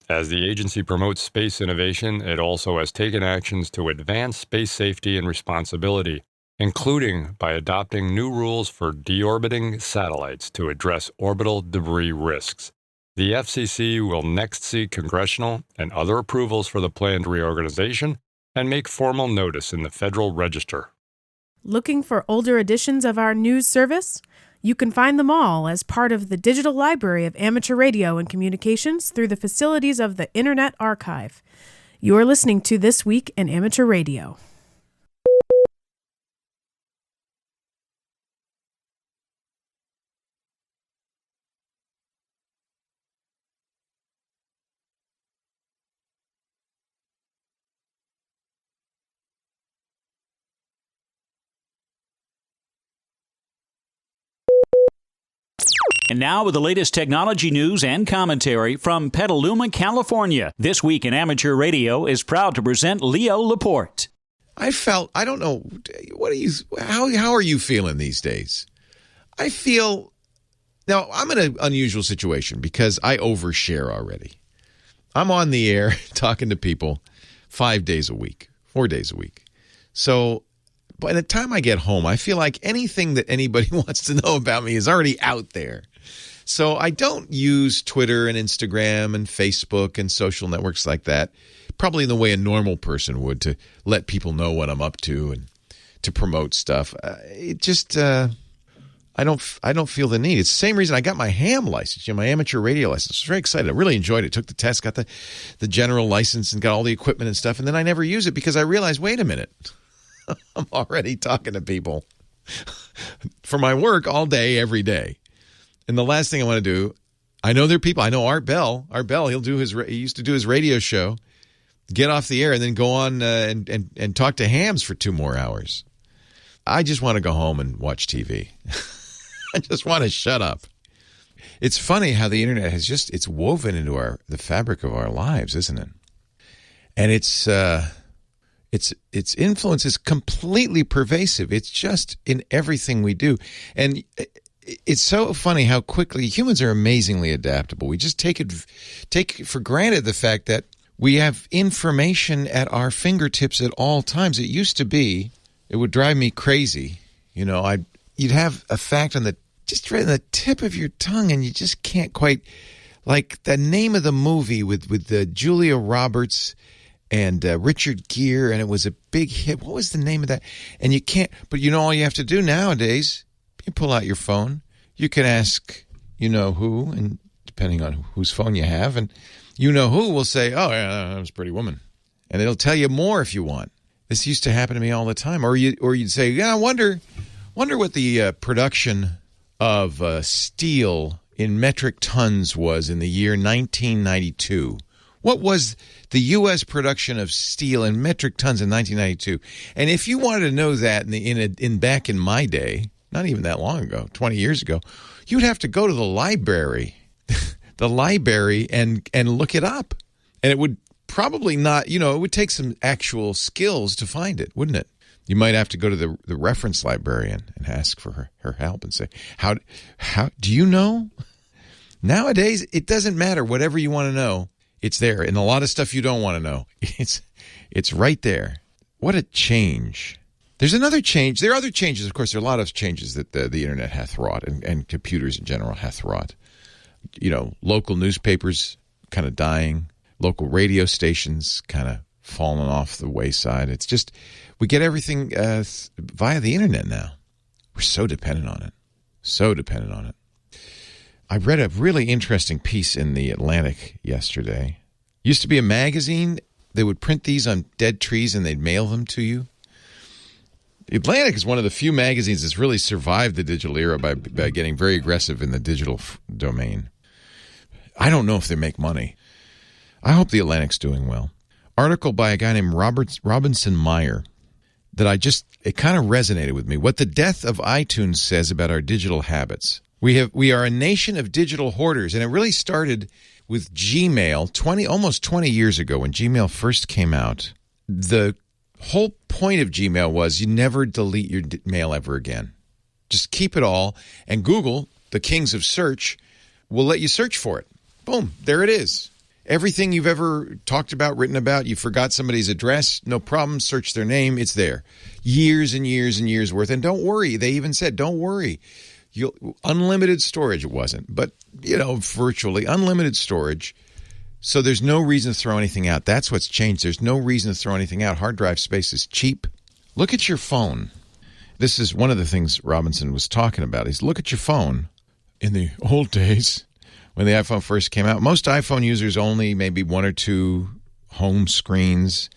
S5: As the agency promotes space innovation, it also has taken actions to advance space safety and responsibility, including by adopting new rules for deorbiting satellites to address orbital debris risks. The FCC will next seek congressional and other approvals for the planned reorganization and make formal notice in the Federal Register.
S9: Looking for older editions of our news service? You can find them all as part of the digital library of amateur radio and communications through the facilities of the Internet Archive. You're listening to This Week in Amateur Radio.
S12: And now with the latest technology news and commentary from Petaluma, California. This Week in Amateur Radio is proud to present Leo Laporte.
S13: I don't know, how are you feeling these days? I feel, now I'm in an unusual situation because I overshare already. I'm on the air talking to people 5 days a week, 4 days a week. So by the time I get home, I feel like anything that anybody wants to know about me is already out there. So I don't use Twitter and Instagram and Facebook and social networks like that, probably in the way a normal person would, to let people know what I'm up to and to promote stuff. I don't feel the need. It's the same reason I got my ham license, my amateur radio license. I was very excited. I really enjoyed it. Took the test, got the general license, and got all the equipment and stuff. And then I never use it because I realized, wait a minute, I'm already talking to people for my work all day, every day. And the last thing I want to do, I know there are people. I know Art Bell. Art Bell, he used to do his radio show, get off the air, and then go on and talk to hams for 2 more hours. I just want to go home and watch TV. I just want to shut up. It's funny how the internet has it's woven into the fabric of our lives, isn't it? And its influence is completely pervasive. It's just in everything we do. And it's so funny how quickly humans are amazingly adaptable. We just take for granted the fact that we have information at our fingertips at all times. It used to be, it would drive me crazy. You'd have a fact just right on the tip of your tongue, and you just can't quite, like the name of the movie with Julia Roberts and Richard Gere, and it was a big hit. What was the name of that? And you can't, but all you have to do nowadays, you pull out your phone, you can ask who, and depending on whose phone you have, and who will say, oh, yeah, that was a pretty woman. And it'll tell you more if you want. This used to happen to me all the time. Or you'd say, yeah, I wonder what the production of steel in metric tons was in the year 1992. What was the U.S. production of steel in metric tons in 1992? And if you wanted to know that back in my day, not even that long ago, 20 years ago, you'd have to go to the library, and look it up. And it would probably not, it would take some actual skills to find it, wouldn't it? You might have to go to the reference librarian and ask for her help and say, how do you know? Nowadays, it doesn't matter. Whatever you want to know, it's there. And a lot of stuff you don't want to know, it's right there. What a change There's another change. There are other changes. Of course, there are a lot of changes that the internet hath wrought and computers in general hath wrought. Local newspapers kind of dying. Local radio stations kind of falling off the wayside. It's just, we get everything via the internet now. We're so dependent on it. So dependent on it. I read a really interesting piece in The Atlantic yesterday. Used to be a magazine. They would print these on dead trees and they'd mail them to you. The Atlantic is one of the few magazines that's really survived the digital era by getting very aggressive in the digital domain. I don't know if they make money. I hope The Atlantic's doing well. Article by a guy named Robinson Meyer that it kind of resonated with me. What the death of iTunes says about our digital habits. We are a nation of digital hoarders, and it really started with Gmail almost 20 years ago when Gmail first came out. The whole point of Gmail was you never delete your mail ever again. Just keep it all, and Google, the kings of search, will let you search for it. Boom, there it is. Everything you've ever talked about, written about, you forgot somebody's address, no problem, search their name, it's there. Years and years and years worth. And don't worry, they even said, don't worry. Unlimited storage, it wasn't, but, virtually unlimited storage. So there's no reason to throw anything out. That's what's changed. There's no reason to throw anything out. Hard drive space is cheap. Look at your phone. This is one of the things Robinson was talking about. Is look at your phone. In the old days, when the iPhone first came out, most iPhone users only maybe one or two home screens.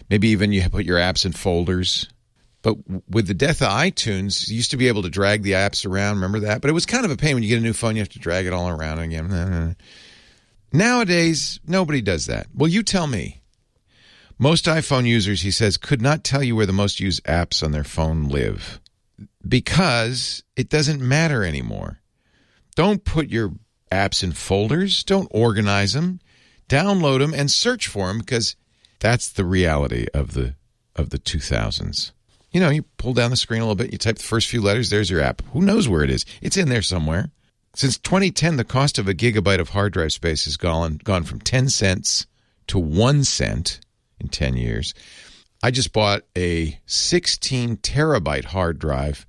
S13: Maybe even you put your apps in folders. But with the death of iTunes, you used to be able to drag the apps around. Remember that? But it was kind of a pain when you get a new phone. You have to drag it all around again. Nowadays, nobody does that. Well, you tell me. Most iPhone users, he says, could not tell you where the most used apps on their phone live because it doesn't matter anymore. Don't put your apps in folders. Don't organize them. Download them and search for them because that's the reality of the 2000s. You pull down the screen a little bit, you type the first few letters, there's your app. Who knows where it is? It's in there somewhere. Since 2010, the cost of a gigabyte of hard drive space has gone from 10 cents to 1 cent in 10 years. I just bought a 16 terabyte hard drive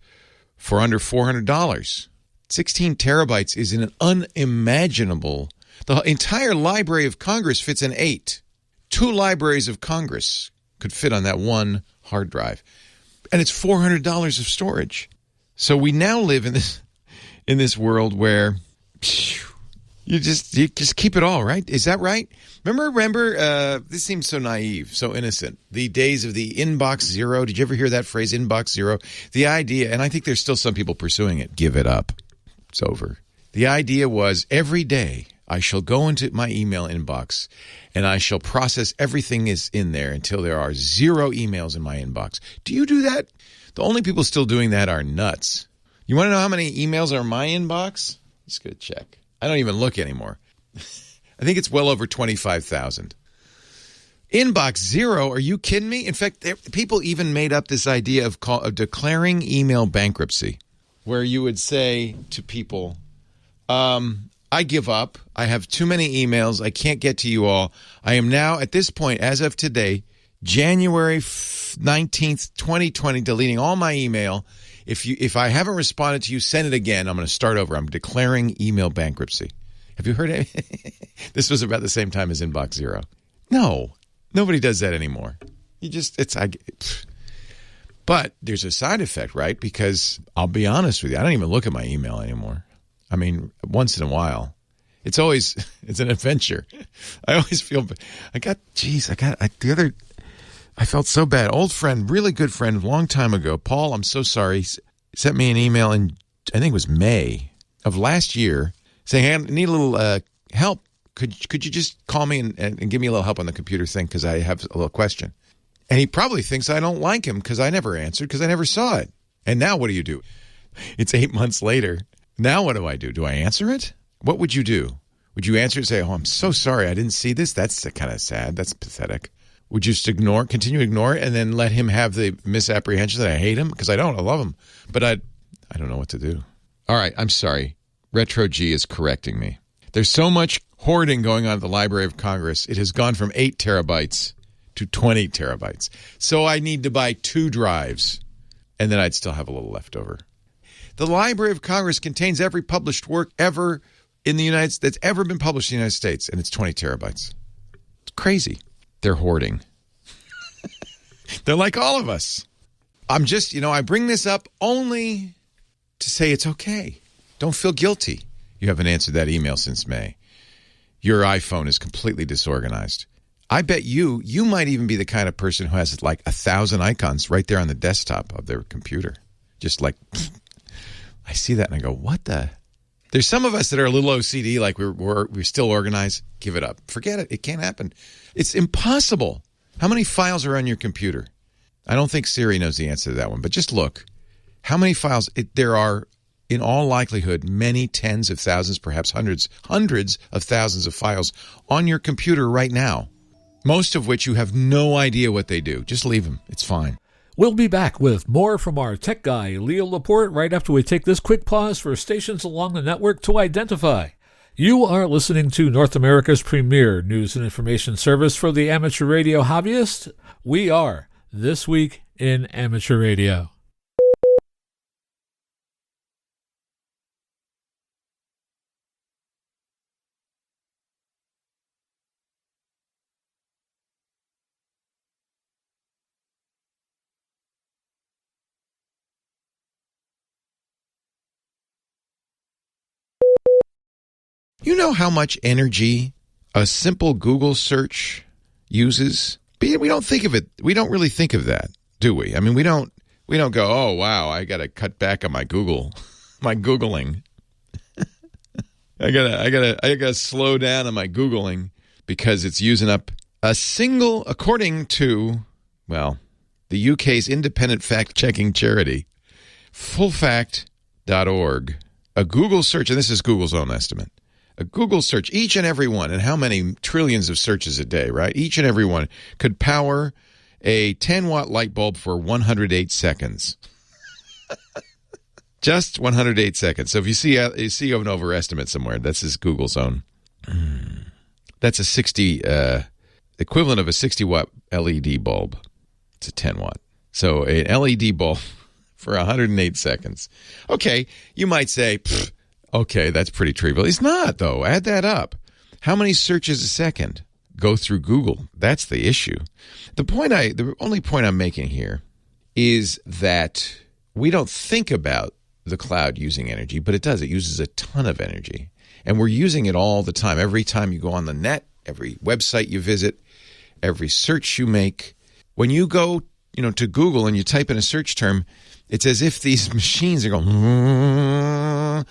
S13: for under $400. 16 terabytes is an unimaginable. The entire Library of Congress fits in 8. 2 libraries of Congress could fit on that one hard drive. And it's $400 of storage. So we now live in this world where you just keep it all, right? Is that right? Remember, this seems so naive, so innocent. The days of the inbox zero. Did you ever hear that phrase, inbox zero? The idea, and I think there's still some people pursuing it, give it up. It's over. The idea was every day I shall go into my email inbox and I shall process everything is in there until there are 0 emails in my inbox. Do you do that? The only people still doing that are nuts. You want to know how many emails are in my inbox? Let's go check. I don't even look anymore. I think it's well over 25,000. Inbox zero? Are you kidding me? In fact, people even made up this idea of declaring email bankruptcy, where you would say to people, I give up. I have too many emails. I can't get to you all. I am now, at this point, as of today, January 19th, 2020, deleting all my email. If I haven't responded to you, send it again. I'm going to start over. I'm declaring email bankruptcy. Have you heard it? This was about the same time as Inbox Zero. No, nobody does that anymore. But there's a side effect, right? Because I'll be honest with you, I don't even look at my email anymore. I mean, once in a while. It's an adventure. I always feel, I felt so bad. Old friend, really good friend, long time ago, Paul, I'm so sorry, sent me an email in, I think it was May of last year, saying, hey, I need a little help. Could you just call me and give me a little help on the computer thing because I have a little question. And he probably thinks I don't like him because I never answered because I never saw it. And now what do you do? It's 8 months later. Now what do? Do I answer it? What would you do? Would you answer it and say, oh, I'm so sorry, I didn't see this? That's kind of sad. That's pathetic. Would you just continue to ignore it and then let him have the misapprehension that I hate him? Because I don't. I love him. But I don't know what to do. All right, I'm sorry. Retro G is correcting me. There's so much hoarding going on at the Library of Congress. It has gone from 8 terabytes to 20 terabytes. So I need to buy 2 drives. and then I'd still have a little left over. The Library of Congress contains every published work ever in the United States that's ever been published in the United States, and it's 20 terabytes. It's crazy. They're hoarding. They're like all of us. I'm just, I bring this up only to say it's okay. Don't feel guilty. You haven't answered that email since May. Your iPhone is completely disorganized. I bet you might even be the kind of person who has like 1,000 icons right there on the desktop of their computer. Just like, I see that and I go, what the? There's some of us that are a little OCD, like we're still organized. Give it up. Forget it. It can't happen. It's impossible. How many files are on your computer? I don't think Siri knows the answer to that one, but just look. How many files? There are, in all likelihood, many tens of thousands, perhaps hundreds of thousands of files on your computer right now, most of which you have no idea what they do. Just leave them. It's fine.
S1: We'll be back with more from our tech guy, Leo Laporte, right after we take this quick pause for stations along the network to identify. You are listening to North America's premier news and information service for the amateur radio hobbyist. We are This Week in Amateur Radio.
S13: You know how much energy a simple Google search uses? We don't think of it. We don't really think of that, do we? I mean, we don't go, oh wow, I got to cut back on my Googling. I gotta slow down on my Googling because it's using up a single, according to, the UK's independent fact-checking charity, fullfact.org, a Google search, and this is Google's own estimate, a Google search, each and every one, and how many trillions of searches a day, right? Each and every one could power a 10-watt light bulb for 108 seconds. Just 108 seconds. So if you see an overestimate somewhere, this is Google's own. That's a 60, equivalent of a 60-watt LED bulb. It's a 10-watt. So an LED bulb for 108 seconds. Okay, you might say, okay, that's pretty trivial. It's not, though. Add that up. How many searches a second go through Google? That's the issue. The only point I'm making here is that we don't think about the cloud using energy, but it does. It uses a ton of energy, and we're using it all the time. Every time you go on the net, every website you visit, every search you make. When you go, to Google and you type in a search term, it's as if these machines are going.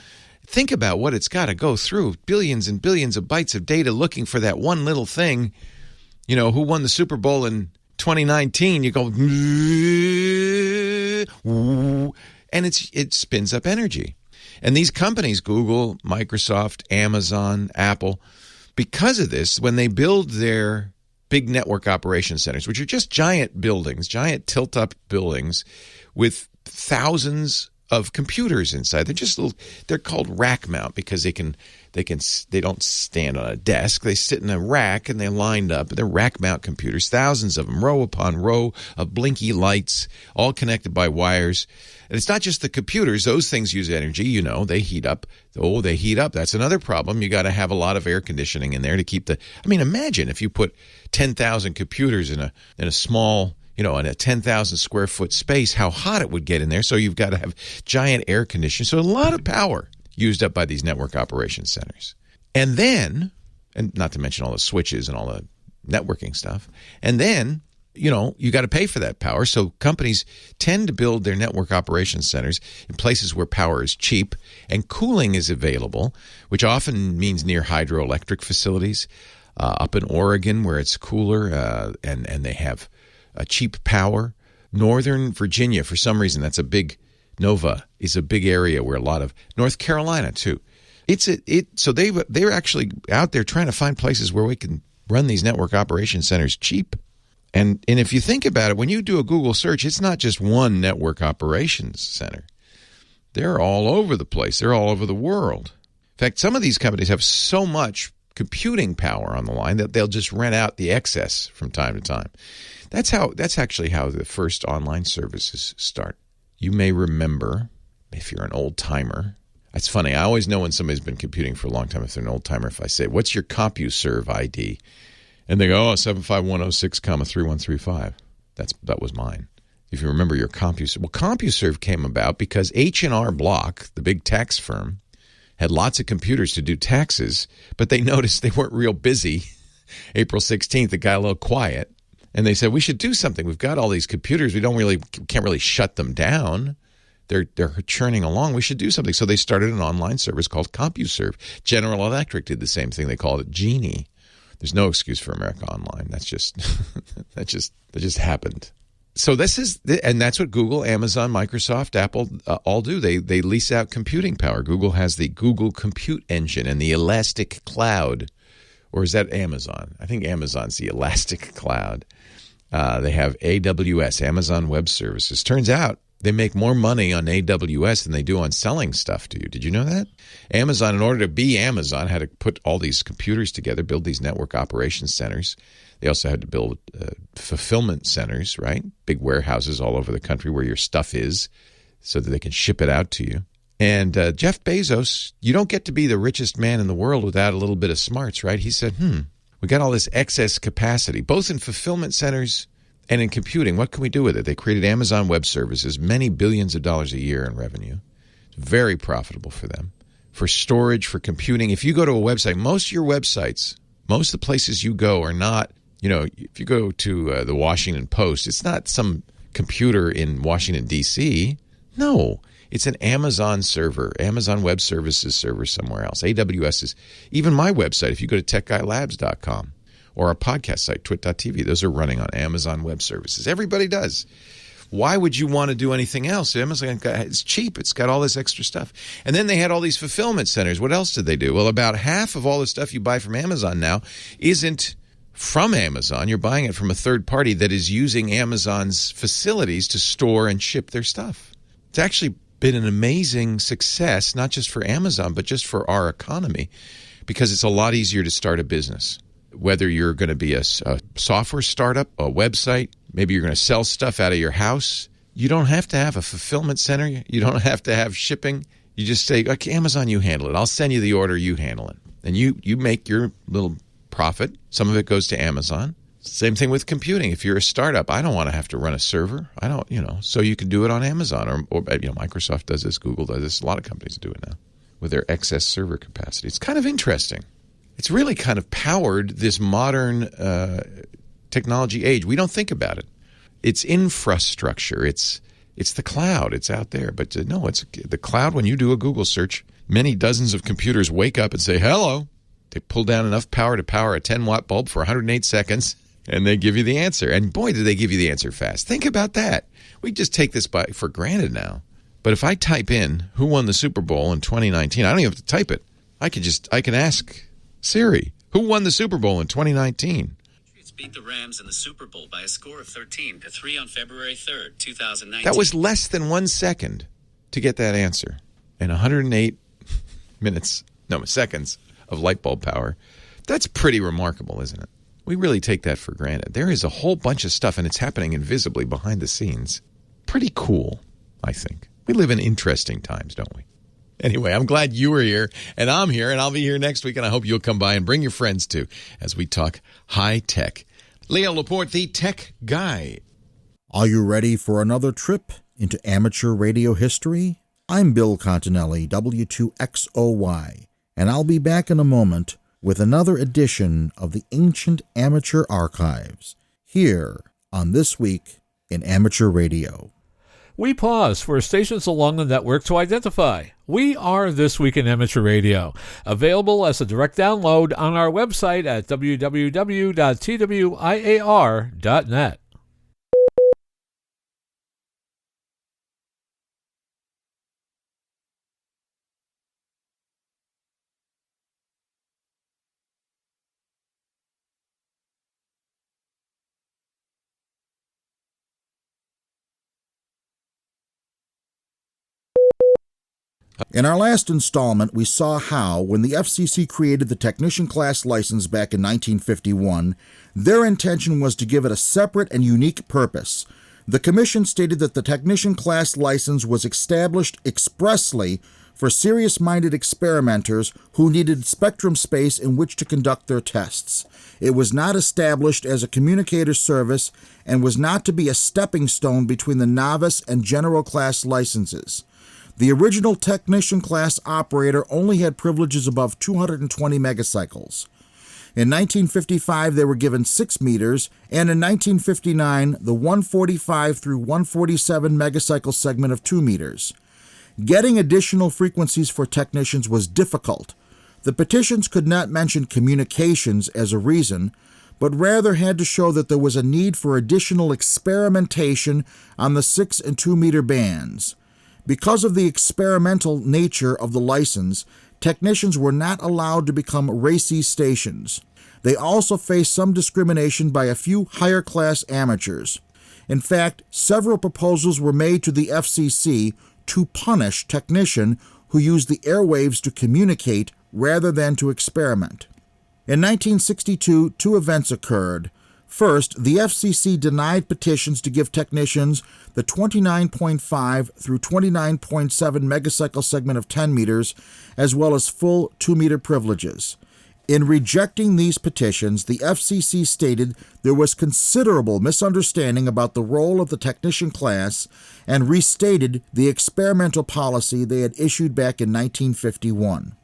S13: Think about what it's got to go through. Billions and billions of bytes of data looking for that one little thing. Who won the Super Bowl in 2019? You go, and it spins up energy. And these companies, Google, Microsoft, Amazon, Apple, because of this, when they build their big network operation centers, which are just giant buildings, giant tilt-up buildings with thousands of computers inside. They're called rack mount because they don't stand on a desk. They sit in a rack and they're lined up. They're rack mount computers, thousands of them, row upon row of blinky lights, all connected by wires. And it's not just the computers. Those things use energy. They heat up. Oh, they heat up. That's another problem. You got to have a lot of air conditioning in there to keep imagine if you put 10,000 computers in a small, in a 10,000 square foot space, how hot it would get in there. So you've got to have giant air conditioning. So a lot of power used up by these network operations centers. And then, and not to mention all the switches and all the networking stuff. And then, you got to pay for that power. So companies tend to build their network operations centers in places where power is cheap and cooling is available, which often means near hydroelectric facilities. Up in Oregon where it's cooler and they have cheap power. Northern Virginia, for some reason, that's a big, Nova is a big area where a lot of, North Carolina too. So they're actually out there trying to find places where we can run these network operation centers cheap. And if you think about it, when you do a Google search, it's not just one network operations center. They're all over the place. They're all over the world. In fact, some of these companies have so much computing power on the line that they'll just rent out the excess from time to time. That's actually how the first online services start. You may remember, if you're an old-timer, it's funny, I always know when somebody's been computing for a long time if they're an old-timer, if I say, what's your CompuServe ID? And they go, 75106,3135. That was mine. If you remember your CompuServe. Well, CompuServe came about because H&R Block, the big tax firm, had lots of computers to do taxes, but they noticed they weren't real busy. April 16th, it got a little quiet. And they said, we should do something. We've got all these computers. We can't really shut them down. They're churning along. We should do something. So they started an online service called CompuServe. General Electric did the same thing. They called it Genie. There's no excuse for America Online. That's just that just happened. So that's what Google, Amazon, Microsoft, Apple all do. They lease out computing power. Google has the Google Compute Engine and the Elastic Cloud. Or is that Amazon? I think Amazon's the Elastic Cloud. They have AWS, Amazon Web Services. Turns out they make more money on AWS than they do on selling stuff to you. Did you know that? Amazon, in order to be Amazon, had to put all these computers together, build these network operations centers. They also had to build fulfillment centers, right? Big warehouses all over the country where your stuff is so that they can ship it out to you. And Jeff Bezos, you don't get to be the richest man in the world without a little bit of smarts, right? He said, we got all this excess capacity, both in fulfillment centers and in computing. What can we do with it? They created Amazon Web Services, many billions of dollars a year in revenue. It's very profitable for them. For storage, for computing. If you go to a website, most of your websites, most of the places you go are not, if you go to the Washington Post, it's not some computer in Washington, D.C. No. It's an Amazon server, Amazon Web Services server somewhere else. AWS is, even my website, if you go to techguylabs.com or our podcast site, twit.tv, those are running on Amazon Web Services. Everybody does. Why would you want to do anything else? Amazon, it's cheap. It's got all this extra stuff. And then they had all these fulfillment centers. What else did they do? Well, about half of all the stuff you buy from Amazon now isn't from Amazon. You're buying it from a third party that is using Amazon's facilities to store and ship their stuff. It's actually been an amazing success, not just for Amazon, but just for our economy, because it's a lot easier to start a business. Whether you're going to be a software startup, a website, maybe you're going to sell stuff out of your house, you don't have to have a fulfillment center. You don't have to have shipping. You just say, okay, Amazon, you handle it. I'll send you the order, you handle it. And you make your little profit. Some of it goes to Amazon. Same thing with computing. If you're a startup, I don't want to have to run a server. I don't, so you can do it on Amazon or Microsoft does this, Google does this. A lot of companies do it now with their excess server capacity. It's kind of interesting. It's really kind of powered this modern technology age. We don't think about it. It's infrastructure. It's the cloud. It's out there. But no, it's the cloud. When you do a Google search, many dozens of computers wake up and say, hello. They pull down enough power to power a 10-watt bulb for 108 seconds. And they give you the answer. And boy, do they give you the answer fast. Think about that. We just take this for granted now. But if I type in who won the Super Bowl in 2019, I don't even have to type it. I can ask Siri, who won the Super Bowl in 2019?
S14: Patriots beat the Rams in the Super Bowl by a score of 13-3 on February 3rd, 2019.
S13: That was less than 1 second to get that answer. And 108 seconds of light bulb power. That's pretty remarkable, isn't it? We really take that for granted. There is a whole bunch of stuff, and it's happening invisibly behind the scenes. Pretty cool, I think. We live in interesting times, don't we? Anyway, I'm glad you were here, and I'm here, and I'll be here next week, and I hope you'll come by and bring your friends, too, as we talk high tech. Leo Laporte, the tech guy.
S15: Are you ready for another trip into amateur radio history? I'm Bill Continelli, W2XOY, and I'll be back in a moment with another edition of the Ancient Amateur Archives, here on This Week in Amateur Radio.
S1: We pause for stations along the network to identify. We are This Week in Amateur Radio, available as a direct download on our website at www.twiar.net.
S15: In our last installment, we saw how, when the FCC created the technician class license back in 1951, their intention was to give it a separate and unique purpose, The Commission stated that the technician class license was established expressly for serious-minded experimenters who needed spectrum space in which to conduct their tests. It was not established as a communicator service and was not to be a stepping stone between the novice and general class licenses. The original technician class operator only had privileges above 220 megacycles. In 1955, they were given 6 meters, and in 1959, the 145 through 147 megacycle segment of 2 meters. Getting additional frequencies for technicians was difficult. The petitions could not mention communications as a reason, but rather had to show that there was a need for additional experimentation on the 6 and 2 meter bands. Because of the experimental nature of the license, technicians were not allowed to become RACI stations. They also faced some discrimination by a few higher-class amateurs. In fact, several proposals were made to the FCC to punish technicians who used the airwaves to communicate rather than to experiment. In 1962, 2 events occurred. First, the FCC denied petitions to give technicians the 29.5 through 29.7 megacycle segment of 10 meters, as well as full 2-meter privileges. In rejecting these petitions, the FCC stated there was considerable misunderstanding about the role of the technician class and restated the experimental policy they had issued back in 1951.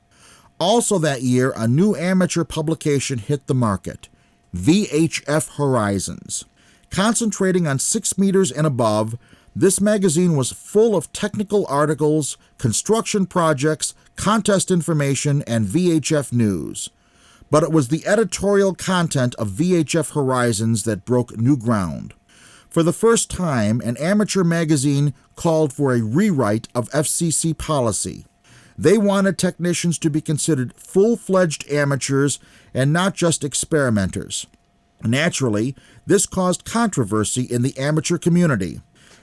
S15: Also that year, a new amateur publication hit the market, VHF Horizons. Concentrating on 6 meters and above, this magazine was full of technical articles, construction projects, contest information, and VHF news. But it was the editorial content of VHF Horizons that broke new ground. For the first time, an amateur magazine called for a rewrite of FCC policy. They wanted technicians to be considered full-fledged amateurs and not just experimenters. Naturally, this caused controversy in the amateur community.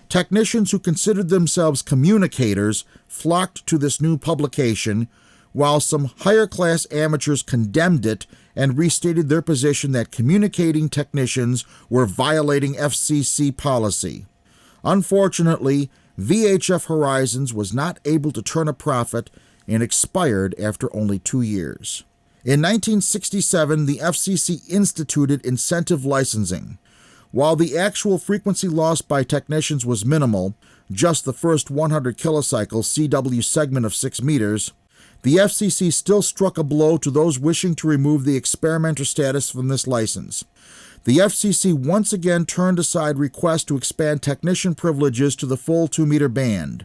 S15: Technicians who considered themselves communicators flocked to this new publication, while some higher-class amateurs condemned it and restated their position that communicating technicians were violating FCC policy. Unfortunately, VHF Horizons was not able to turn a profit and expired after only 2 years. In 1967, the FCC instituted incentive licensing. While the actual frequency loss by technicians was minimal, just the first 100 kilocycle CW segment of 6 meters, the FCC still struck a blow to those wishing to remove the experimenter status from this license. The FCC once again turned aside requests to expand technician privileges to the full 2-meter band.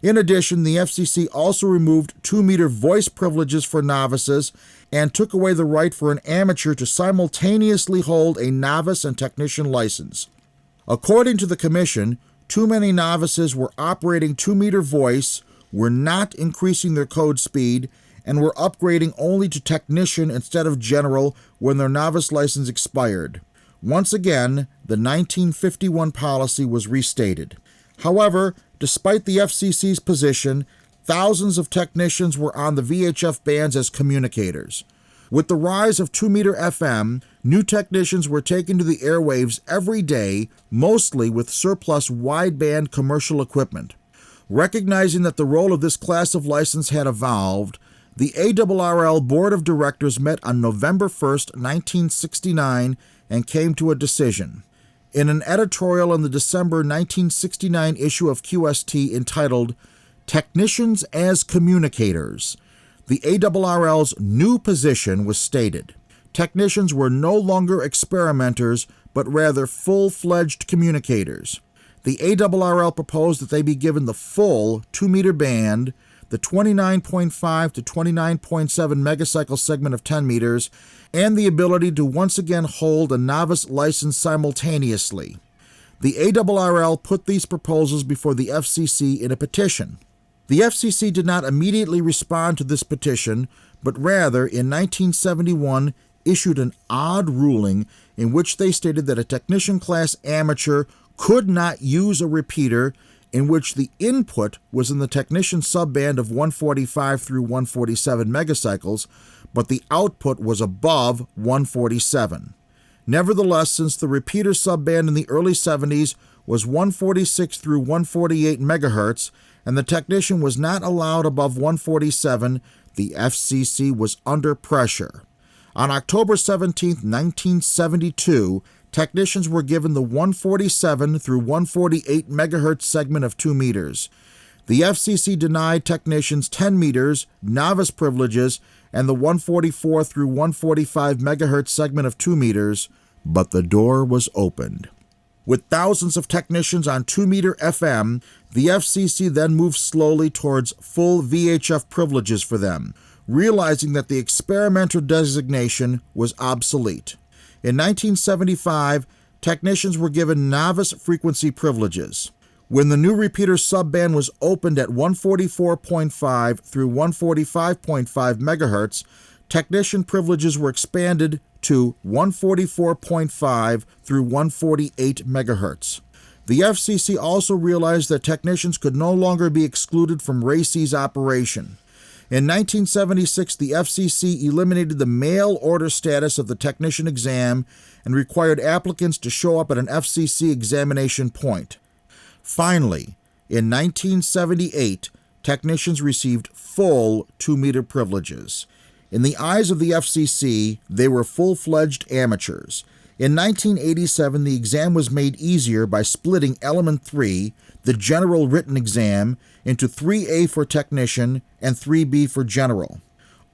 S15: In addition, the FCC also removed 2-meter voice privileges for novices and took away the right for an amateur to simultaneously hold a novice and technician license. According to the Commission, too many novices were operating 2-meter voice, were not increasing their code speed, and were upgrading only to technician instead of general when their novice license expired. Once again, the 1951 policy was restated. However, despite the FCC's position, thousands of technicians were on the VHF bands as communicators. With the rise of 2-meter FM, new technicians were taken to the airwaves every day, mostly with surplus wideband commercial equipment. Recognizing that the role of this class of license had evolved, the ARRL Board of Directors met on November 1, 1969, and came to a decision. In an editorial in the December 1969 issue of QST entitled Technicians as Communicators, the ARRL's new position was stated. Technicians were no longer experimenters, but rather full-fledged communicators. The ARRL proposed that they be given the full 2-meter band, the 29.5 to 29.7 megacycle segment of 10 meters, and the ability to once again hold a novice license simultaneously. The ARRL put these proposals before the FCC in a petition. The FCC did not immediately respond to this petition, but rather, in 1971, issued an odd ruling in which they stated that a technician class amateur could not use a repeater in which the input was in the technician subband of 145 through 147 megacycles, but the output was above 147. Nevertheless, since the repeater subband in the early 70s was 146 through 148 megahertz, and the technician was not allowed above 147, the FCC was under pressure. On October 17, 1972, technicians were given the 147 through 148 megahertz segment of 2 meters. The FCC denied technicians 10 meters, novice privileges, and the 144 through 145 megahertz segment of 2 meters, but the door was opened. With thousands of technicians on 2-meter FM, the FCC then moved slowly towards full VHF privileges for them, realizing that the experimenter designation was obsolete. In 1975, technicians were given novice frequency privileges. When the new repeater subband was opened at 144.5 through 145.5 megahertz, technician privileges were expanded to 144.5 through 148 megahertz. The FCC also realized that technicians could no longer be excluded from RACE's operation. In 1976, the FCC eliminated the mail order status of the technician exam and required applicants to show up at an FCC examination point. Finally, in 1978, technicians received full 2-meter privileges. In the eyes of the FCC, they were full-fledged amateurs. In 1987, the exam was made easier by splitting Element 3, the general written exam, into 3A for technician and 3B for general.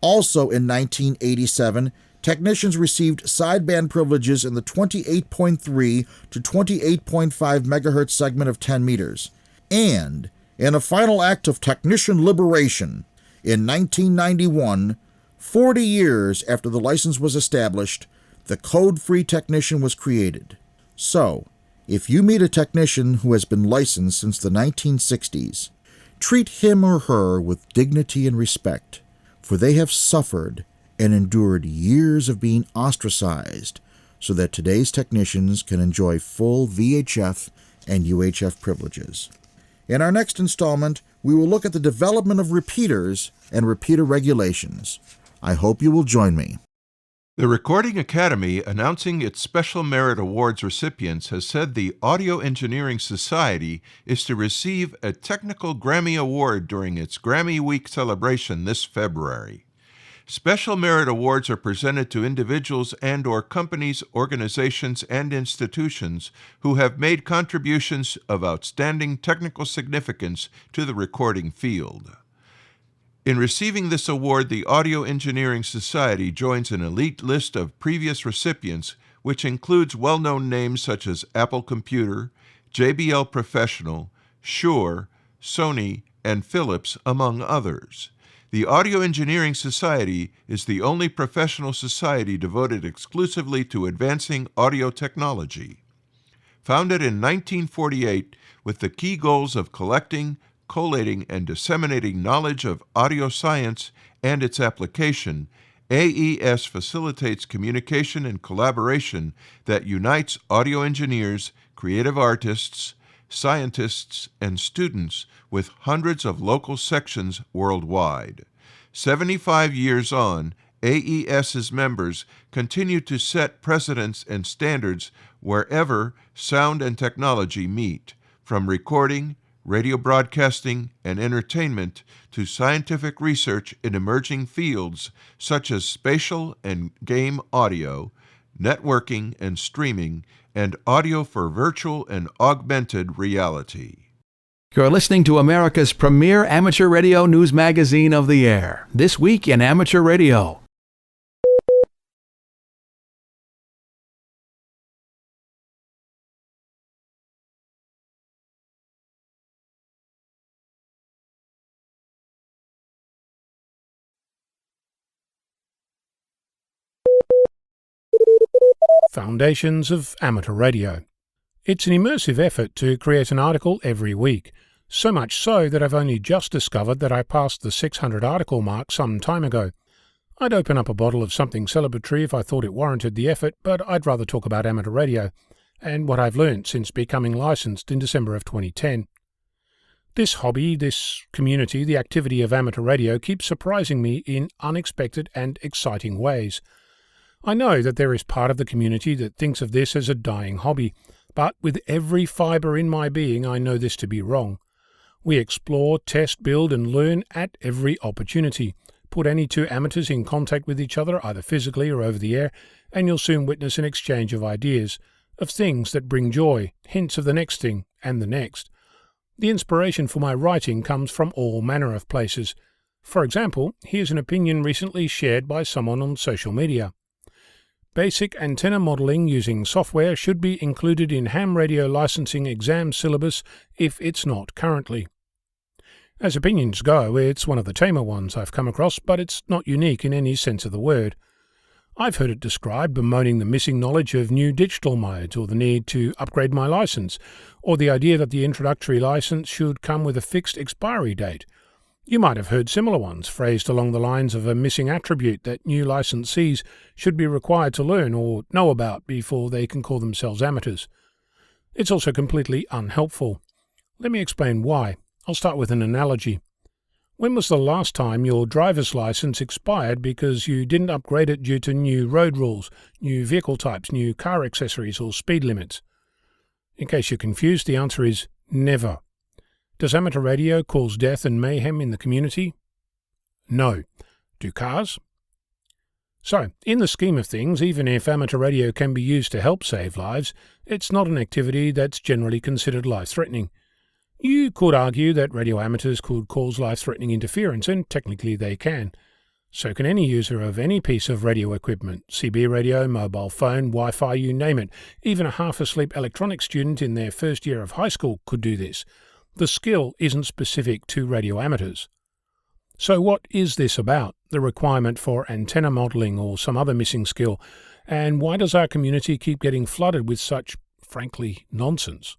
S15: Also in 1987, technicians received sideband privileges in the 28.3 to 28.5 megahertz segment of 10 meters. And, in a final act of technician liberation, in 1991, 40 years after the license was established, the code-free technician was created. So, if you meet a technician who has been licensed since the 1960s, treat him or her with dignity and respect, for they have suffered and endured years of being ostracized so that today's technicians can enjoy full VHF and UHF privileges. In our next installment, we will look at the development of repeaters and repeater regulations. I hope you will join me.
S7: The Recording Academy, announcing its Special Merit Awards recipients, has said the Audio Engineering Society is to receive a Technical Grammy Award during its Grammy Week celebration this February. Special Merit Awards are presented to individuals and/or companies, organizations, and institutions who have made contributions of outstanding technical significance to the recording field. In receiving this award, the Audio Engineering Society joins an elite list of previous recipients, which includes well-known names such as Apple Computer, JBL Professional, Shure, Sony, and Philips, among others. The Audio Engineering Society is the only professional society devoted exclusively to advancing audio technology. Founded in 1948 with the key goals of collecting, collating, and disseminating knowledge of audio science and its application, AES facilitates communication and collaboration that unites audio engineers, creative artists, scientists, and students with hundreds of local sections worldwide. 75 years on, AES's members continue to set precedents and standards wherever sound and technology meet, from recording, radio broadcasting, and entertainment to scientific research in emerging fields such as spatial and game audio, networking and streaming, and audio for virtual and augmented reality.
S16: You're listening to America's premier amateur radio news magazine of the air, This Week in Amateur Radio.
S4: Foundations of Amateur Radio. It's an immersive effort to create an article every week, so much so that I've only just discovered that I passed the 600 article mark some time ago. I'd open up a bottle of something celebratory if I thought it warranted the effort, but I'd rather talk about amateur radio, and what I've learnt since becoming licensed in December of 2010. This hobby, this community, the activity of amateur radio keeps surprising me in unexpected and exciting ways.
S17: I know that there is part of the community that thinks of this as a dying hobby, but with every fibre in my being I know this to be wrong. We explore, test, build and learn at every opportunity. Put any two amateurs in contact with each other, either physically or over the air, and you'll soon witness an exchange of ideas, of things that bring joy, hints of the next thing and the next. The inspiration for my writing comes from all manner of places. For example, here's an opinion recently shared by someone on social media. Basic antenna modelling using software should be included in ham radio licensing exam syllabus if it's not currently. As opinions go, it's one of the tamer ones I've come across, but it's not unique in any sense of the word. I've heard it described bemoaning the missing knowledge of new digital modes, or the need to upgrade my licence, or the idea that the introductory licence should come with a fixed expiry date. You might have heard similar ones phrased along the lines of a missing attribute that new licensees should be required to learn or know about before they can call themselves amateurs. It's also completely unhelpful. Let me explain why. I'll start with an analogy. When was the last time your driver's license expired because you didn't upgrade it due to new road rules, new vehicle types, new car accessories or speed limits? In case you're confused, the answer is never. Does amateur radio cause death and mayhem in the community? No. Do cars? So, in the scheme of things, even if amateur radio can be used to help save lives, it's not an activity that's generally considered life-threatening. You could argue that radio amateurs could cause life-threatening interference, and technically they can. So can any user of any piece of radio equipment, CB radio, mobile phone, Wi-Fi, you name it. Even a half-asleep electronics student in their first year of high school could do this. The skill isn't specific to radio amateurs. So what is this about, the requirement for antenna modelling or some other missing skill, and why does our community keep getting flooded with such, frankly, nonsense?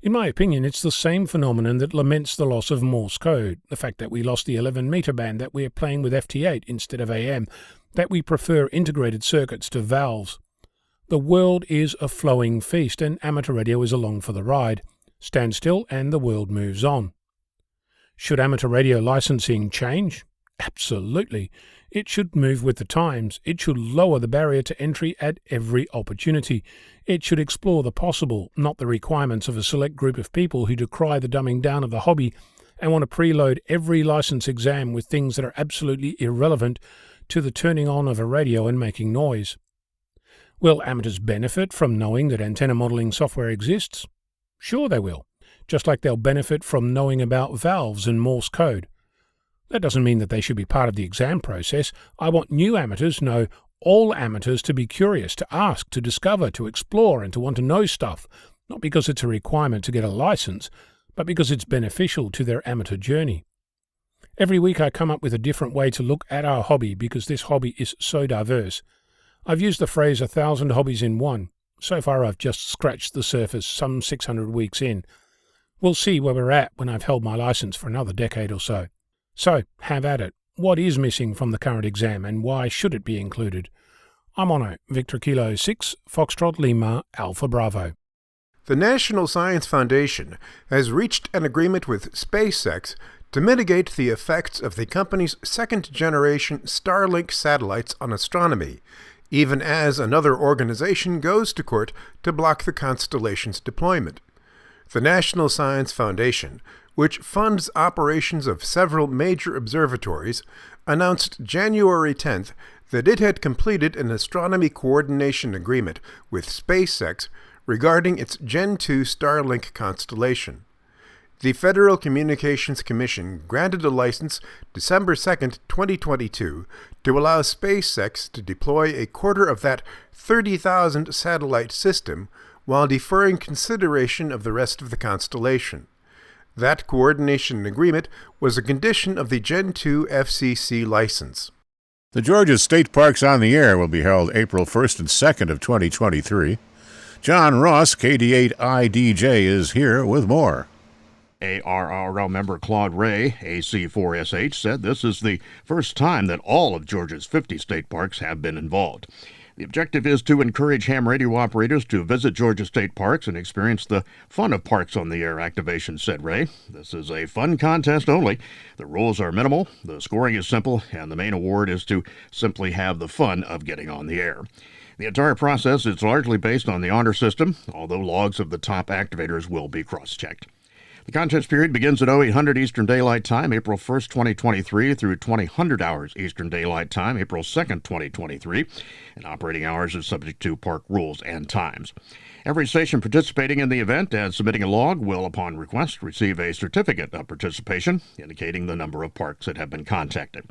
S17: In my opinion, it's the same phenomenon that laments the loss of Morse code, the fact that we lost the 11-meter band, that we are playing with FT8 instead of AM, that we prefer integrated circuits to valves. The world is a flowing feast, and amateur radio is along for the ride. Stand still and the world moves on. Should amateur radio licensing change? Absolutely. It should move with the times. It should lower the barrier to entry at every opportunity. It should explore the possible, not the requirements of a select group of people who decry the dumbing down of the hobby and want to preload every license exam with things that are absolutely irrelevant to the turning on of a radio and making noise. Will amateurs benefit from knowing that antenna modelling software exists? Sure they will, just like they'll benefit from knowing about valves and Morse code. That doesn't mean that they should be part of the exam process. I want new amateurs, no, all amateurs, to be curious, to ask, to discover, to explore, and to want to know stuff, not because it's a requirement to get a license, but because it's beneficial to their amateur journey. Every week I come up with a different way to look at our hobby because this hobby is so diverse. I've used the phrase 1,000 hobbies in one. So far I've just scratched the surface, some 600 weeks in. We'll see where we're at when I've held my license for another decade or so. So, have at it. What is missing from the current exam and why should it be included? I'm on it. Victor Kilo 6, Foxtrot Lima, Alpha Bravo.
S4: The National Science Foundation has reached an agreement with SpaceX to mitigate the effects of the company's second-generation Starlink satellites on astronomy, even as another organization goes to court to block the constellation's deployment. The National Science Foundation, which funds operations of several major observatories, announced January 10th that it had completed an astronomy coordination agreement with SpaceX regarding its Gen 2 Starlink constellation. The Federal Communications Commission granted a license December 2, 2022, to allow SpaceX to deploy a quarter of that 30,000 satellite system while deferring consideration of the rest of the constellation. That coordination agreement was a condition of the Gen 2 FCC license.
S3: The Georgia State Parks on the Air will be held April 1st and 2nd of 2023. John Ross, KD8IDJ, is here with more.
S8: ARRL member Claude Ray, AC4SH, said this is the first time that all of Georgia's 50 state parks have been involved. The objective is to encourage ham radio operators to visit Georgia state parks and experience the fun of Parks on the Air activation, said Ray. This is a fun contest only. The rules are minimal, the scoring is simple, and the main award is to simply have the fun of getting on the air. The entire process is largely based on the honor system, although logs of the top activators will be cross-checked. The contest period begins at 0800 Eastern Daylight Time, April 1st, 2023, through 2000 hours Eastern Daylight Time, April 2nd, 2023, and operating hours are subject to park rules and times. Every station participating in the event and submitting a log will, upon request, receive a certificate of participation, indicating the number of parks that have been contacted.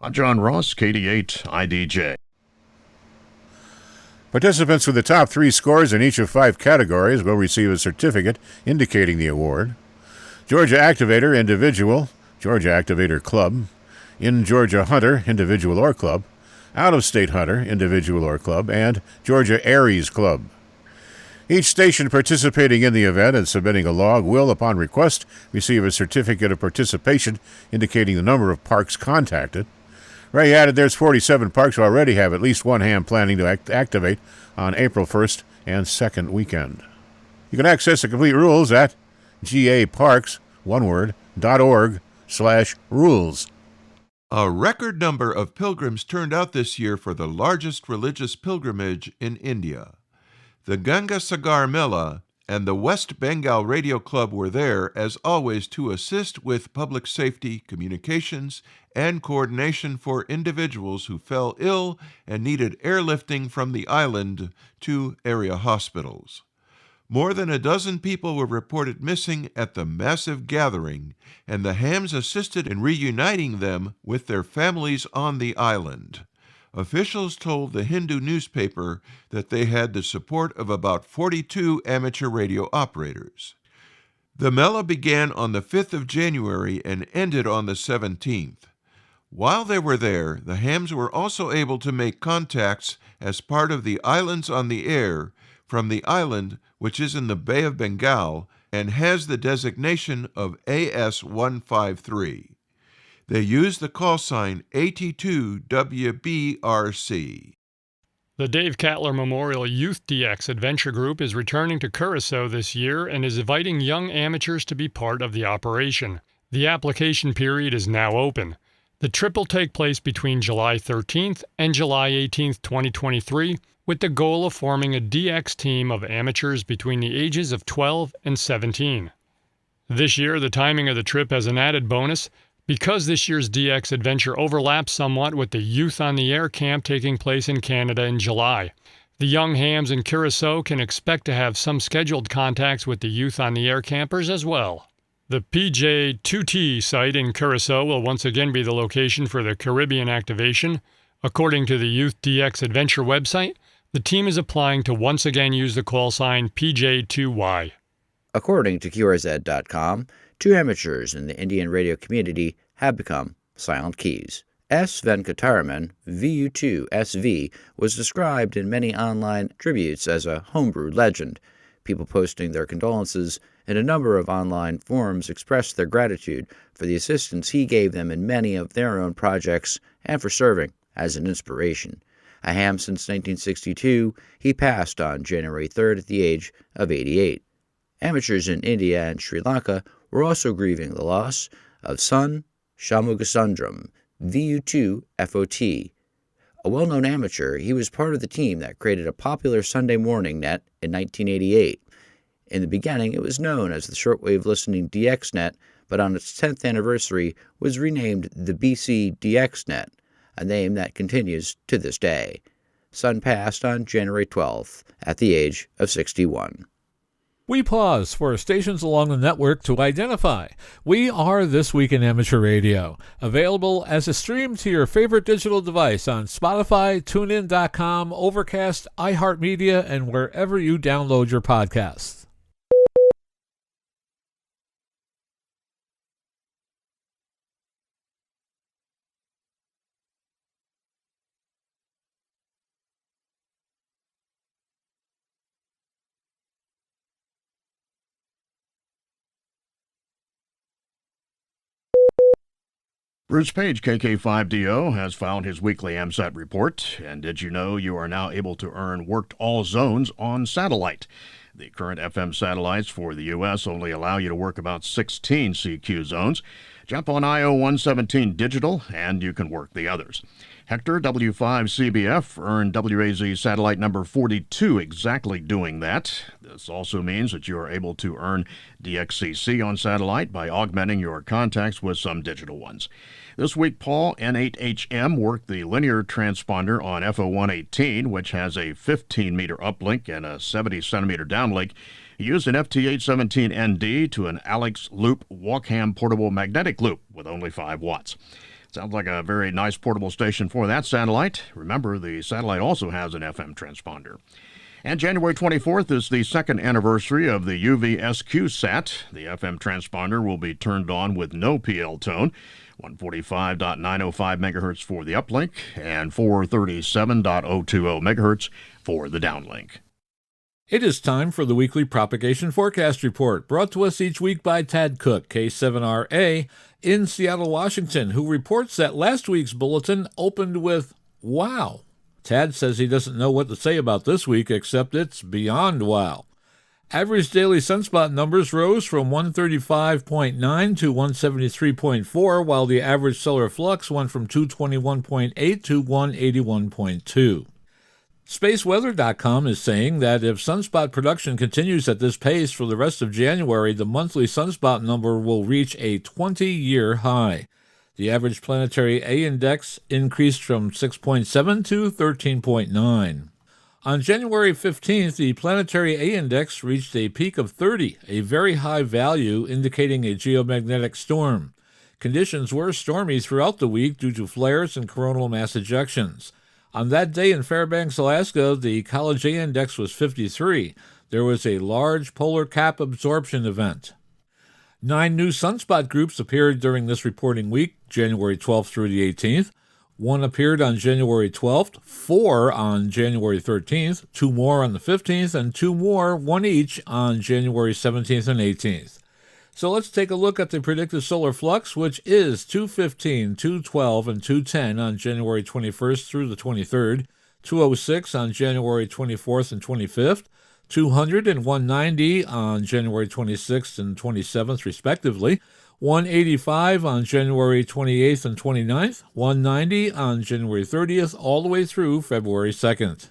S8: I'm John Ross, KD8 IDJ.
S3: Participants with the top 3 scores in each of 5 categories will receive a certificate indicating the award. Georgia Activator Individual, Georgia Activator Club, In Georgia Hunter Individual or Club, Out of State Hunter Individual or Club, and Georgia Aries Club. Each station participating in the event and submitting a log will, upon request, receive a certificate of participation indicating the number of parks contacted. Ray added there's 47 parks who already have at least one ham planning to activate on April 1st and 2nd weekend. You can access the complete rules at gaparks.org/rules.
S7: A record number of pilgrims turned out this year for the largest religious pilgrimage in India. The Ganga Sagar Mela and the West Bengal Radio Club were there, as always, to assist with public safety, communications, and coordination for individuals who fell ill and needed airlifting from the island to area hospitals. More than a dozen people were reported missing at the massive gathering, and the hams assisted in reuniting them with their families on the island. Officials told the Hindu newspaper that they had the support of about 42 amateur radio operators. The Mela began on the 5th of January and ended on the 17th. While they were there, the hams were also able to make contacts as part of the Islands on the Air from the island, which is in the Bay of Bengal and has the designation of AS-153. They used the call sign AT2WBRC.
S5: The Dave Cattler Memorial Youth DX Adventure Group is returning to Curacao this year and is inviting young amateurs to be part of the operation. The application period is now open. The trip will take place between July 13th and July 18th, 2023, with the goal of forming a DX team of amateurs between the ages of 12 and 17. This year, the timing of the trip has an added bonus because this year's DX adventure overlaps somewhat with the Youth on the Air camp taking place in Canada in July. The young hams in Curacao can expect to have some scheduled contacts with the Youth on the Air campers as well. The PJ2T site in Curacao will once again be the location for the Caribbean activation. According to the Youth DX Adventure website, the team is applying to once again use the call sign PJ2Y.
S6: According to QRZ.com, 2 amateurs in the Indian radio community have become silent keys. S. Venkataraman, VU2SV, was described in many online tributes as a homebrew legend. People posting their condolences in a number of online forums expressed their gratitude for the assistance he gave them in many of their own projects and for serving as an inspiration. A ham since 1962, he passed on January 3rd at the age of 88. Amateurs in India and Sri Lanka were also grieving the loss of son Shanmugasundram, VU2FOT. A well-known amateur, he was part of the team that created a popular Sunday morning net in 1988. In the beginning, it was known as the shortwave listening DXNet, but on its 10th anniversary was renamed the BC DXNet, a name that continues to this day. Sun passed on January 12th at the age of 61.
S1: We pause for stations along the network to identify. We are This Week in Amateur Radio, available as a stream to your favorite digital device on Spotify, TuneIn.com, Overcast, iHeartMedia, and wherever you download your podcasts.
S8: Bruce Page, KK5DO, has filed his weekly AMSAT report. And did you know you are now able to earn worked all zones on satellite? The current FM satellites for the U.S. only allow you to work about 16 CQ zones. Jump on IO117 digital, and you can work the others. Hector W5CBF earned WAZ satellite number 42 exactly doing that. This also means that you are able to earn DXCC on satellite by augmenting your contacts with some digital ones. This week, Paul, N8HM, worked the linear transponder on FO118, which has a 15-meter uplink and a 70-centimeter downlink. He used an FT817ND to an Alex Loop Walkham portable magnetic loop with only 5 watts. Sounds like a very nice portable station for that satellite. Remember, the satellite also has an FM transponder. And January 24th is the second anniversary of the UVSQ sat. The FM transponder will be turned on with no PL tone, 145.905 megahertz for the uplink, and 437.020 megahertz for the downlink.
S1: It is time for the weekly propagation forecast report, brought to us each week by Tad Cook, K7RA, in Seattle, Washington, who reports that last week's bulletin opened with, wow. Tad says he doesn't know what to say about this week, except it's beyond wow. Average daily sunspot numbers rose from 135.9 to 173.4, while the average solar flux went from 221.8 to 181.2. SpaceWeather.com is saying that if sunspot production continues at this pace for the rest of January, the monthly sunspot number will reach a 20-year high. The average planetary A index increased from 6.7 to 13.9. On January 15th, the planetary A index reached a peak of 30, a very high value indicating a geomagnetic storm. Conditions were stormy throughout the week due to flares and coronal mass ejections. On that day in Fairbanks, Alaska, the College A index was 53. There was a large polar cap absorption event. 9 new sunspot groups appeared during this reporting week, January 12th through the 18th. 1 appeared on January 12th, 4 on January 13th, 2 more on the 15th, and 2 more, 1 each, on January 17th and 18th. So let's take a look at the predicted solar flux, which is 215, 212, and 210 on January 21st through the 23rd, 206 on January 24th and 25th, 200 and 190 on January 26th and 27th, respectively, 185 on January 28th and 29th, 190 on January 30th, all the way through February 2nd.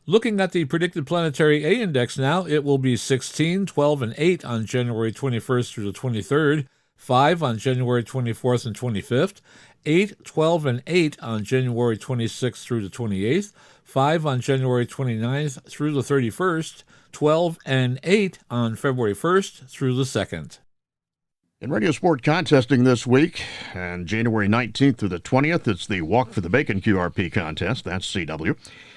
S1: Looking at the predicted planetary A index now, it will be 16, 12, and 8 on January 21st through the 23rd, 5 on January 24th and 25th, 8, 12, and 8 on January 26th through the 28th, 5 on January 29th through the 31st, 12, and 8 on February 1st through the 2nd.
S8: In radio sport contesting this week, and January 19th through the 20th, it's the Walk for the Bacon QRP contest, that's CW.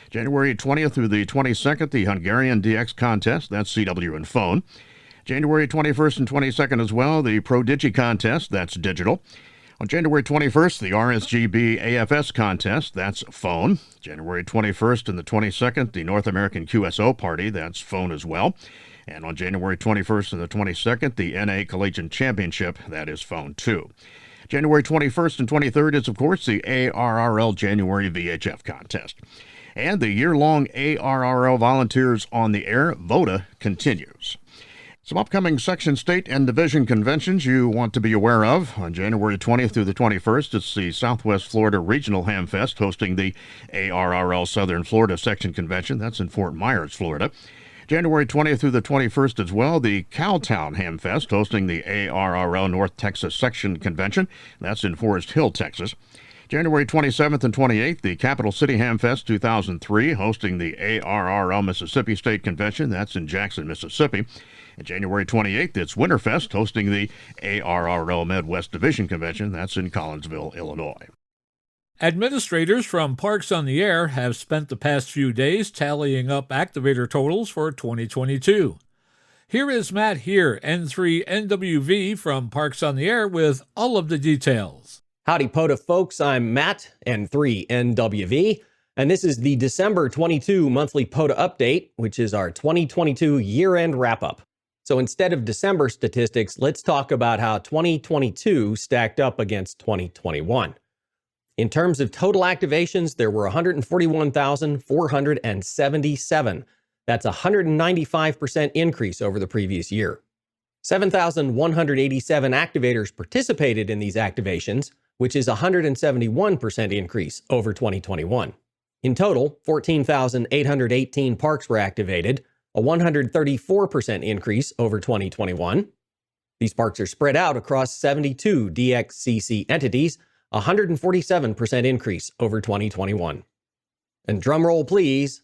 S8: January 20th through the 22nd, the Hungarian DX contest, that's CW and phone. January 21st and 22nd as well, the Pro-Digi contest, that's digital. On January 21st, the RSGB AFS contest, that's phone. January 21st and the 22nd, the North American QSO party, that's phone as well. And on January 21st and the 22nd, the NA Collegiate Championship, that is phone too. January 21st and 23rd is, of course, the ARRL January VHF contest. And the year-long ARRL Volunteers on the Air VOTA continues. Some upcoming section, state, and division conventions you want to be aware of. On January 20th through the 21st, it's the Southwest Florida Regional Hamfest hosting the ARRL Southern Florida Section Convention. That's in Fort Myers, Florida. January 20th through the 21st as well, the Cowtown Hamfest hosting the ARRL North Texas Section Convention. That's in Forest Hill, Texas. January 27th and 28th, the Capital City Hamfest 2003, hosting the ARRL Mississippi State Convention. That's in Jackson, Mississippi. And January 28th, it's Winterfest, hosting the ARRL Midwest Division Convention. That's in Collinsville, Illinois.
S1: Administrators from Parks on the Air have spent the past few days tallying up activator totals for 2022. Here is Matt here, N3NWV from Parks on the Air, with all of the details.
S18: Howdy POTA folks, I'm Matt, N3NWV, and this is the December 22 monthly POTA update, which is our 2022 year-end wrap-up. So instead of December statistics, let's talk about how 2022 stacked up against 2021. In terms of total activations, there were 141,477. That's a 195% increase over the previous year. 7,187 activators participated in these activations, which is a 171% increase over 2021. In total, 14,818 parks were activated, a 134% increase over 2021. These parks are spread out across 72 DXCC entities, a 147% increase over 2021. And drumroll please,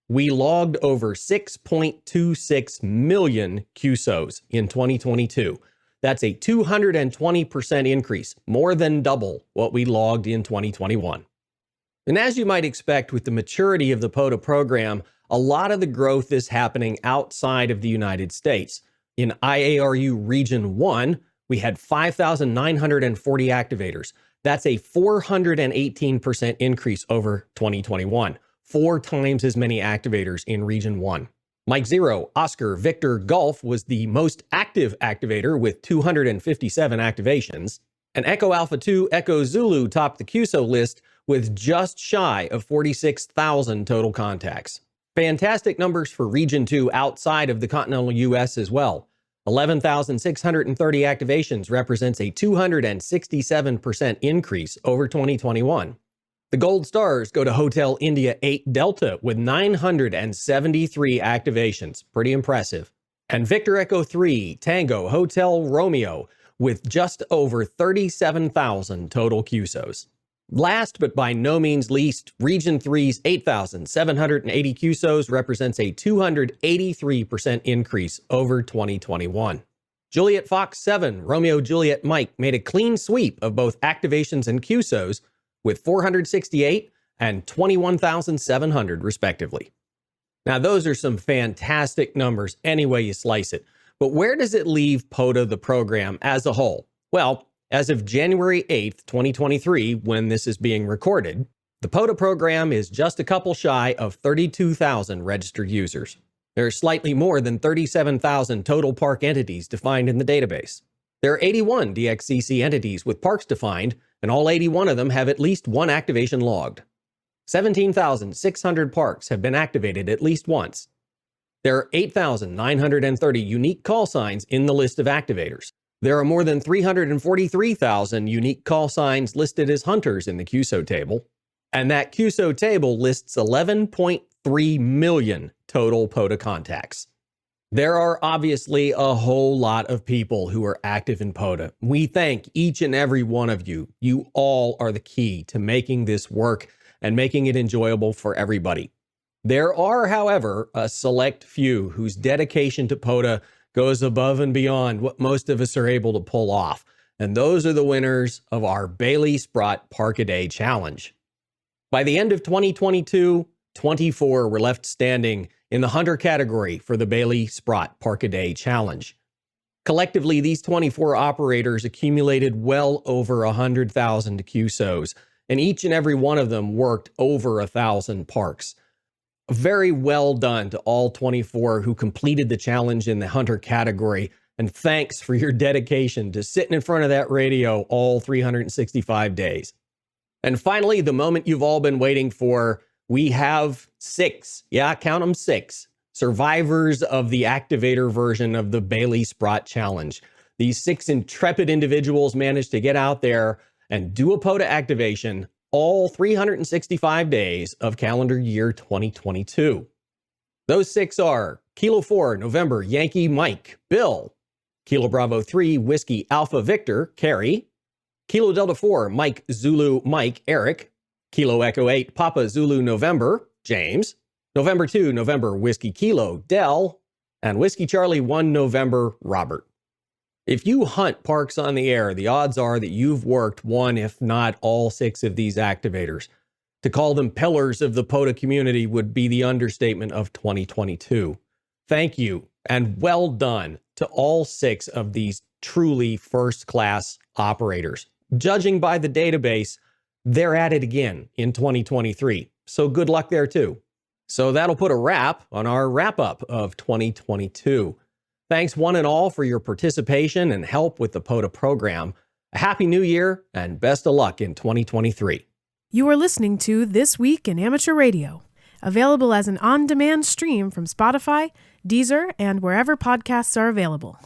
S18: we logged over 6.26 million QSOs in 2022. That's a 220% increase, more than double what we logged in 2021. And as you might expect with the maturity of the POTA program, a lot of the growth is happening outside of the United States. In IARU Region 1, we had 5,940 activators. That's a 418% increase over 2021. 4 times as many activators in Region 1. Mike Zero, Oscar, Victor, Golf was the most active activator with 257 activations. And Echo Alpha 2, Echo Zulu topped the QSO list with just shy of 46,000 total contacts. Fantastic numbers for Region 2 outside of the continental U.S. as well. 11,630 activations represents a 267% increase over 2021. The gold stars go to Hotel India 8 Delta with 973 activations. Pretty impressive. And Victor Echo 3 Tango Hotel Romeo with just over 37,000 total QSOs. Last but by no means least, Region 3's 8,780 QSOs represents a 283% increase over 2021. Juliet Fox 7 Romeo Juliet Mike made a clean sweep of both activations and QSOs with 468 and 21,700 respectively. Now those are some fantastic numbers any way you slice it, but where does it leave POTA the program as a whole? Well, as of January 8th, 2023, when this is being recorded, the POTA program is just a couple shy of 32,000 registered users. There are slightly more than 37,000 total park entities defined in the database. There are 81 DXCC entities with parks defined, and all 81 of them have at least one activation logged. 17,600 parks have been activated at least once. There are 8,930 unique call signs in the list of activators. There are more than 343,000 unique call signs listed as hunters in the QSO table, and that QSO table lists 11.3 million total POTA contacts. There are obviously a whole lot of people who are active in POTA. We thank each and every one of you. You all are the key to making this work and making it enjoyable for everybody. There are, however, a select few whose dedication to POTA goes above and beyond what most of us are able to pull off. And those are the winners of our Bailey Sprott Park-A-Day Challenge. By the end of 2022, 24 were left standing in the hunter category for the Bailey Sprott Park-A-Day Challenge. Collectively, these 24 operators accumulated well over 100,000 QSOs, and each and every one of them worked over 1,000 parks. Very well done to all 24 who completed the challenge in the hunter category, and thanks for your dedication to sitting in front of that radio all 365 days. And finally, the moment you've all been waiting for, we have 6, count them 6, survivors of the activator version of the Bailey Sprott Challenge. These 6 intrepid individuals managed to get out there and do a POTA activation all 365 days of calendar year 2022. Those 6 are Kilo 4 November Yankee Mike, Bill, Kilo Bravo 3 Whiskey Alpha Victor, Carrie, Kilo Delta 4 Mike Zulu Mike, Eric, Kilo Echo 8 Papa Zulu November, James, November 2 November Whiskey Kilo, Dell, and Whiskey Charlie 1 November, Robert. If you hunt parks on the air, the odds are that you've worked one, if not all 6 of these activators. To call them pillars of the POTA community would be the understatement of 2022. Thank you, and well done to all 6 of these truly first-class operators. Judging by the database, they're at it again in 2023, so good luck there too. So that'll put a wrap on our wrap-up of 2022. Thanks one and all for your participation and help with the POTA program. A happy new year and best of luck in 2023.
S9: You are listening to This Week in Amateur Radio, available as an on-demand stream from Spotify, Deezer, and wherever podcasts are available.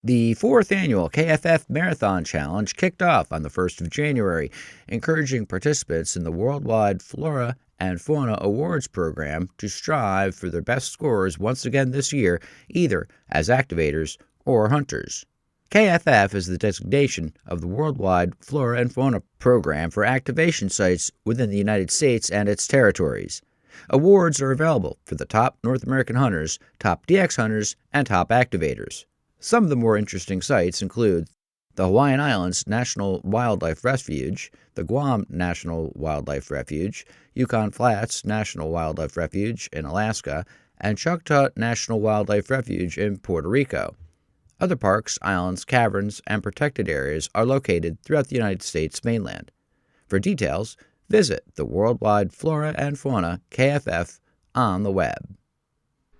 S6: The fourth annual KFF Marathon Challenge kicked off on the 1st of January, encouraging participants in the Worldwide Flora and Fauna Awards program to strive for their best scores once again this year, either as activators or hunters. KFF is the designation of the Worldwide Flora and Fauna program for activation sites within the United States and its territories. Awards are available for the top North American hunters, top DX hunters, and top activators. Some of the more interesting sites include the Hawaiian Islands National Wildlife Refuge, the Guam National Wildlife Refuge, Yukon Flats National Wildlife Refuge in Alaska, and Choctaw National Wildlife Refuge in Puerto Rico. Other parks, islands, caverns, and protected areas are located throughout the United States mainland. For details, visit the Worldwide Flora and Fauna KFF on the web.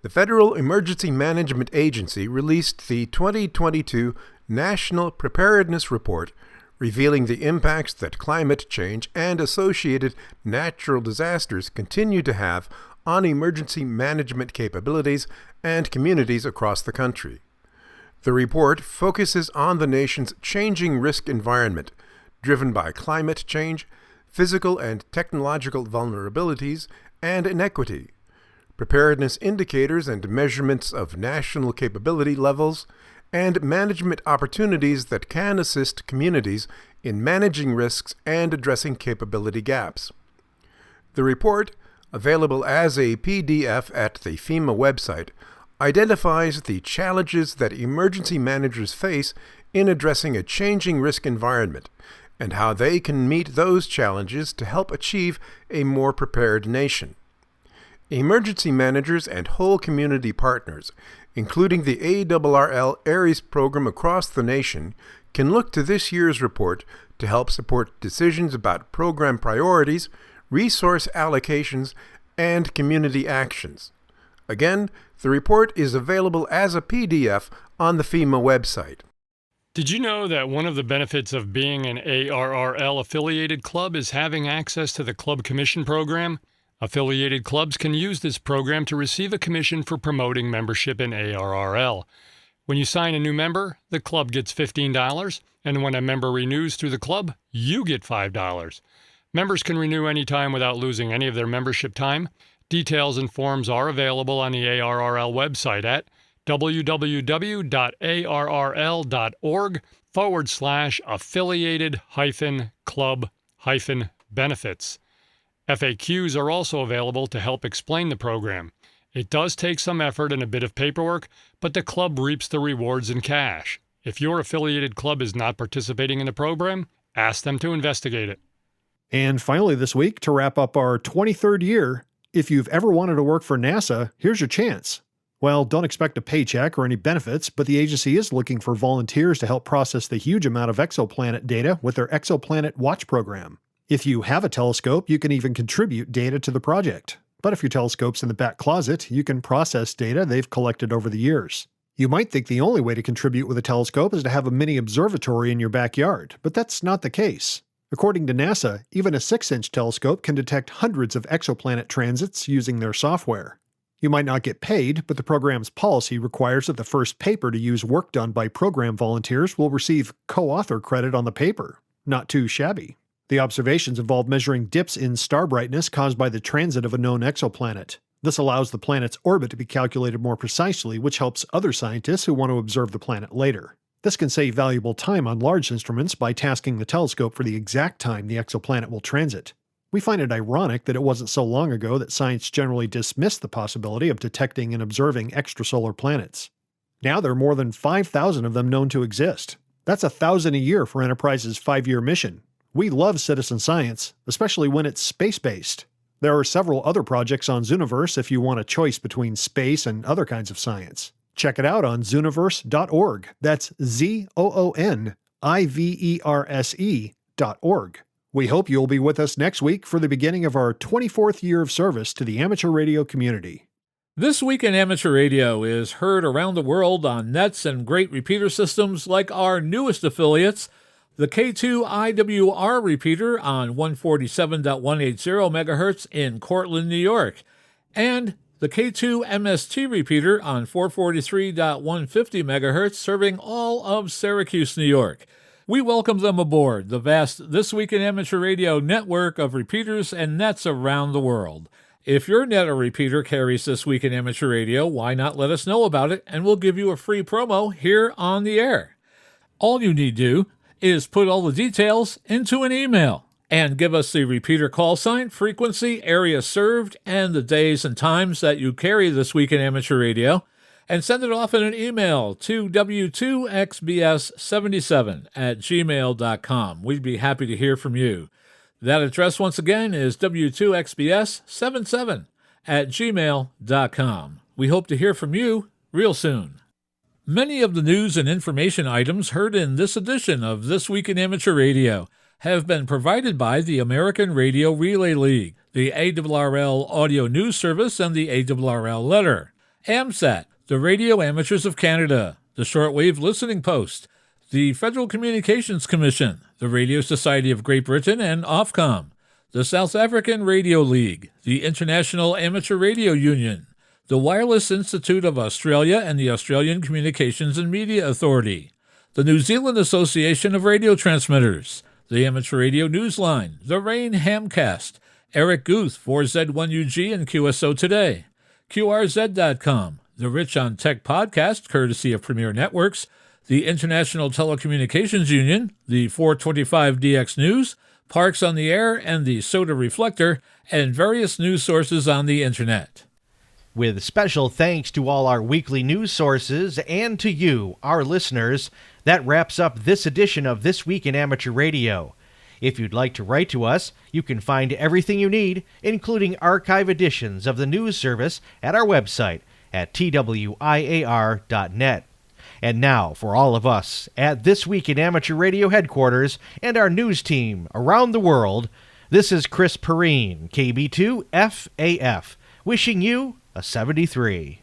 S4: The Federal Emergency Management Agency released the 2022 National Preparedness Report, revealing the impacts that climate change and associated natural disasters continue to have on emergency management capabilities and communities across the country. The report focuses on the nation's changing risk environment, driven by climate change, physical and technological vulnerabilities, and inequity, preparedness indicators and measurements of national capability levels, and management opportunities that can assist communities in managing risks and addressing capability gaps. The report, available as a PDF at the FEMA website, identifies the challenges that emergency managers face in addressing a changing risk environment and how they can meet those challenges to help achieve a more prepared nation. Emergency managers and whole community partners, including the ARRL ARES program across the nation, can look to this year's report to help support decisions about program priorities, resource allocations, and community actions. Again, the report is available as a PDF on the FEMA website.
S5: Did you know that one of the benefits of being an ARRL affiliated club is having access to the Club Commission program? Affiliated clubs can use this program to receive a commission for promoting membership in ARRL. When you sign a new member, the club gets $15, and when a member renews through the club, you get $5. Members can renew anytime without losing any of their membership time. Details and forms are available on the ARRL website at www.arrl.org/affiliated-club-benefits. FAQs are also available to help explain the program. It does take some effort and a bit of paperwork, but the club reaps the rewards in cash. If your affiliated club is not participating in the program, ask them to investigate it.
S2: And finally this week, to wrap up our 23rd year, if you've ever wanted to work for NASA, here's your chance. Well, don't expect a paycheck or any benefits, but the agency is looking for volunteers to help process the huge amount of exoplanet data with their Exoplanet Watch program. If you have a telescope, you can even contribute data to the project. But if your telescope's in the back closet, you can process data they've collected over the years. You might think the only way to contribute with a telescope is to have a mini observatory in your backyard, but that's not the case. According to NASA, even a 6-inch telescope can detect hundreds of exoplanet transits using their software. You might not get paid, but the program's policy requires that the first paper to use work done by program volunteers will receive co-author credit on the paper. Not too shabby. The observations involve measuring dips in star brightness caused by the transit of a known exoplanet. This allows the planet's orbit to be calculated more precisely, which helps other scientists who want to observe the planet later. This can save valuable time on large instruments by tasking the telescope for the exact time the exoplanet will transit. We find it ironic that it wasn't so long ago that science generally dismissed the possibility of detecting and observing extrasolar planets. Now there are more than 5,000 of them known to exist. That's 1,000 a year for Enterprise's 5-year mission. We love citizen science, especially when it's space-based. There are several other projects on Zooniverse if you want a choice between space and other kinds of science. Check it out on zooniverse.org. That's ZOONIVERSE.org. We hope you'll be with us next week for the beginning of our 24th year of service to the amateur radio community.
S1: This Week in Amateur Radio is heard around the world on nets and great repeater systems like our newest affiliates, the K2IWR repeater on 147.180 MHz in Cortland, New York, and the K2MST repeater on 443.150 MHz serving all of Syracuse, New York. We welcome them aboard the vast This Week in Amateur Radio network of repeaters and nets around the world. If your net or repeater carries This Week in Amateur Radio, why not let us know about it, and we'll give you a free promo here on the air. All you need to do is put all the details into an email and give us the repeater call sign, frequency, area served, and the days and times that you carry This Week in Amateur Radio, and send it off in an email to w2xbs77@gmail.com. We'd be happy to hear from you. That address, once again, is w2xbs77@gmail.com. We hope to hear from you real soon. Many of the news and information items heard in this edition of This Week in Amateur Radio have been provided by the American Radio Relay League, the ARRL Audio News Service, and the ARRL Letter, AMSAT, the Radio Amateurs of Canada, the Shortwave Listening Post, the Federal Communications Commission, the Radio Society of Great Britain, and Ofcom, the South African Radio League, the International Amateur Radio Union, the Wireless Institute of Australia, and the Australian Communications and Media Authority, the New Zealand Association of Radio Transmitters, the Amateur Radio Newsline, the Rain Hamcast, Eric Guth, 4Z1UG and QSO Today, QRZ.com, the Rich on Tech podcast, courtesy of Premier Networks, the International Telecommunications Union, the 425DX News, Parks on the Air, and the Soda Reflector, and various news sources on the Internet.
S19: With special thanks to all our weekly news sources and to you, our listeners, that wraps up this edition of This Week in Amateur Radio. If you'd like to write to us, you can find everything you need, including archive editions of the news service, at our website at twiar.net. And now, for all of us at This Week in Amateur Radio headquarters and our news team around the world, this is Chris Perrine, KB2FAF, wishing you a 73.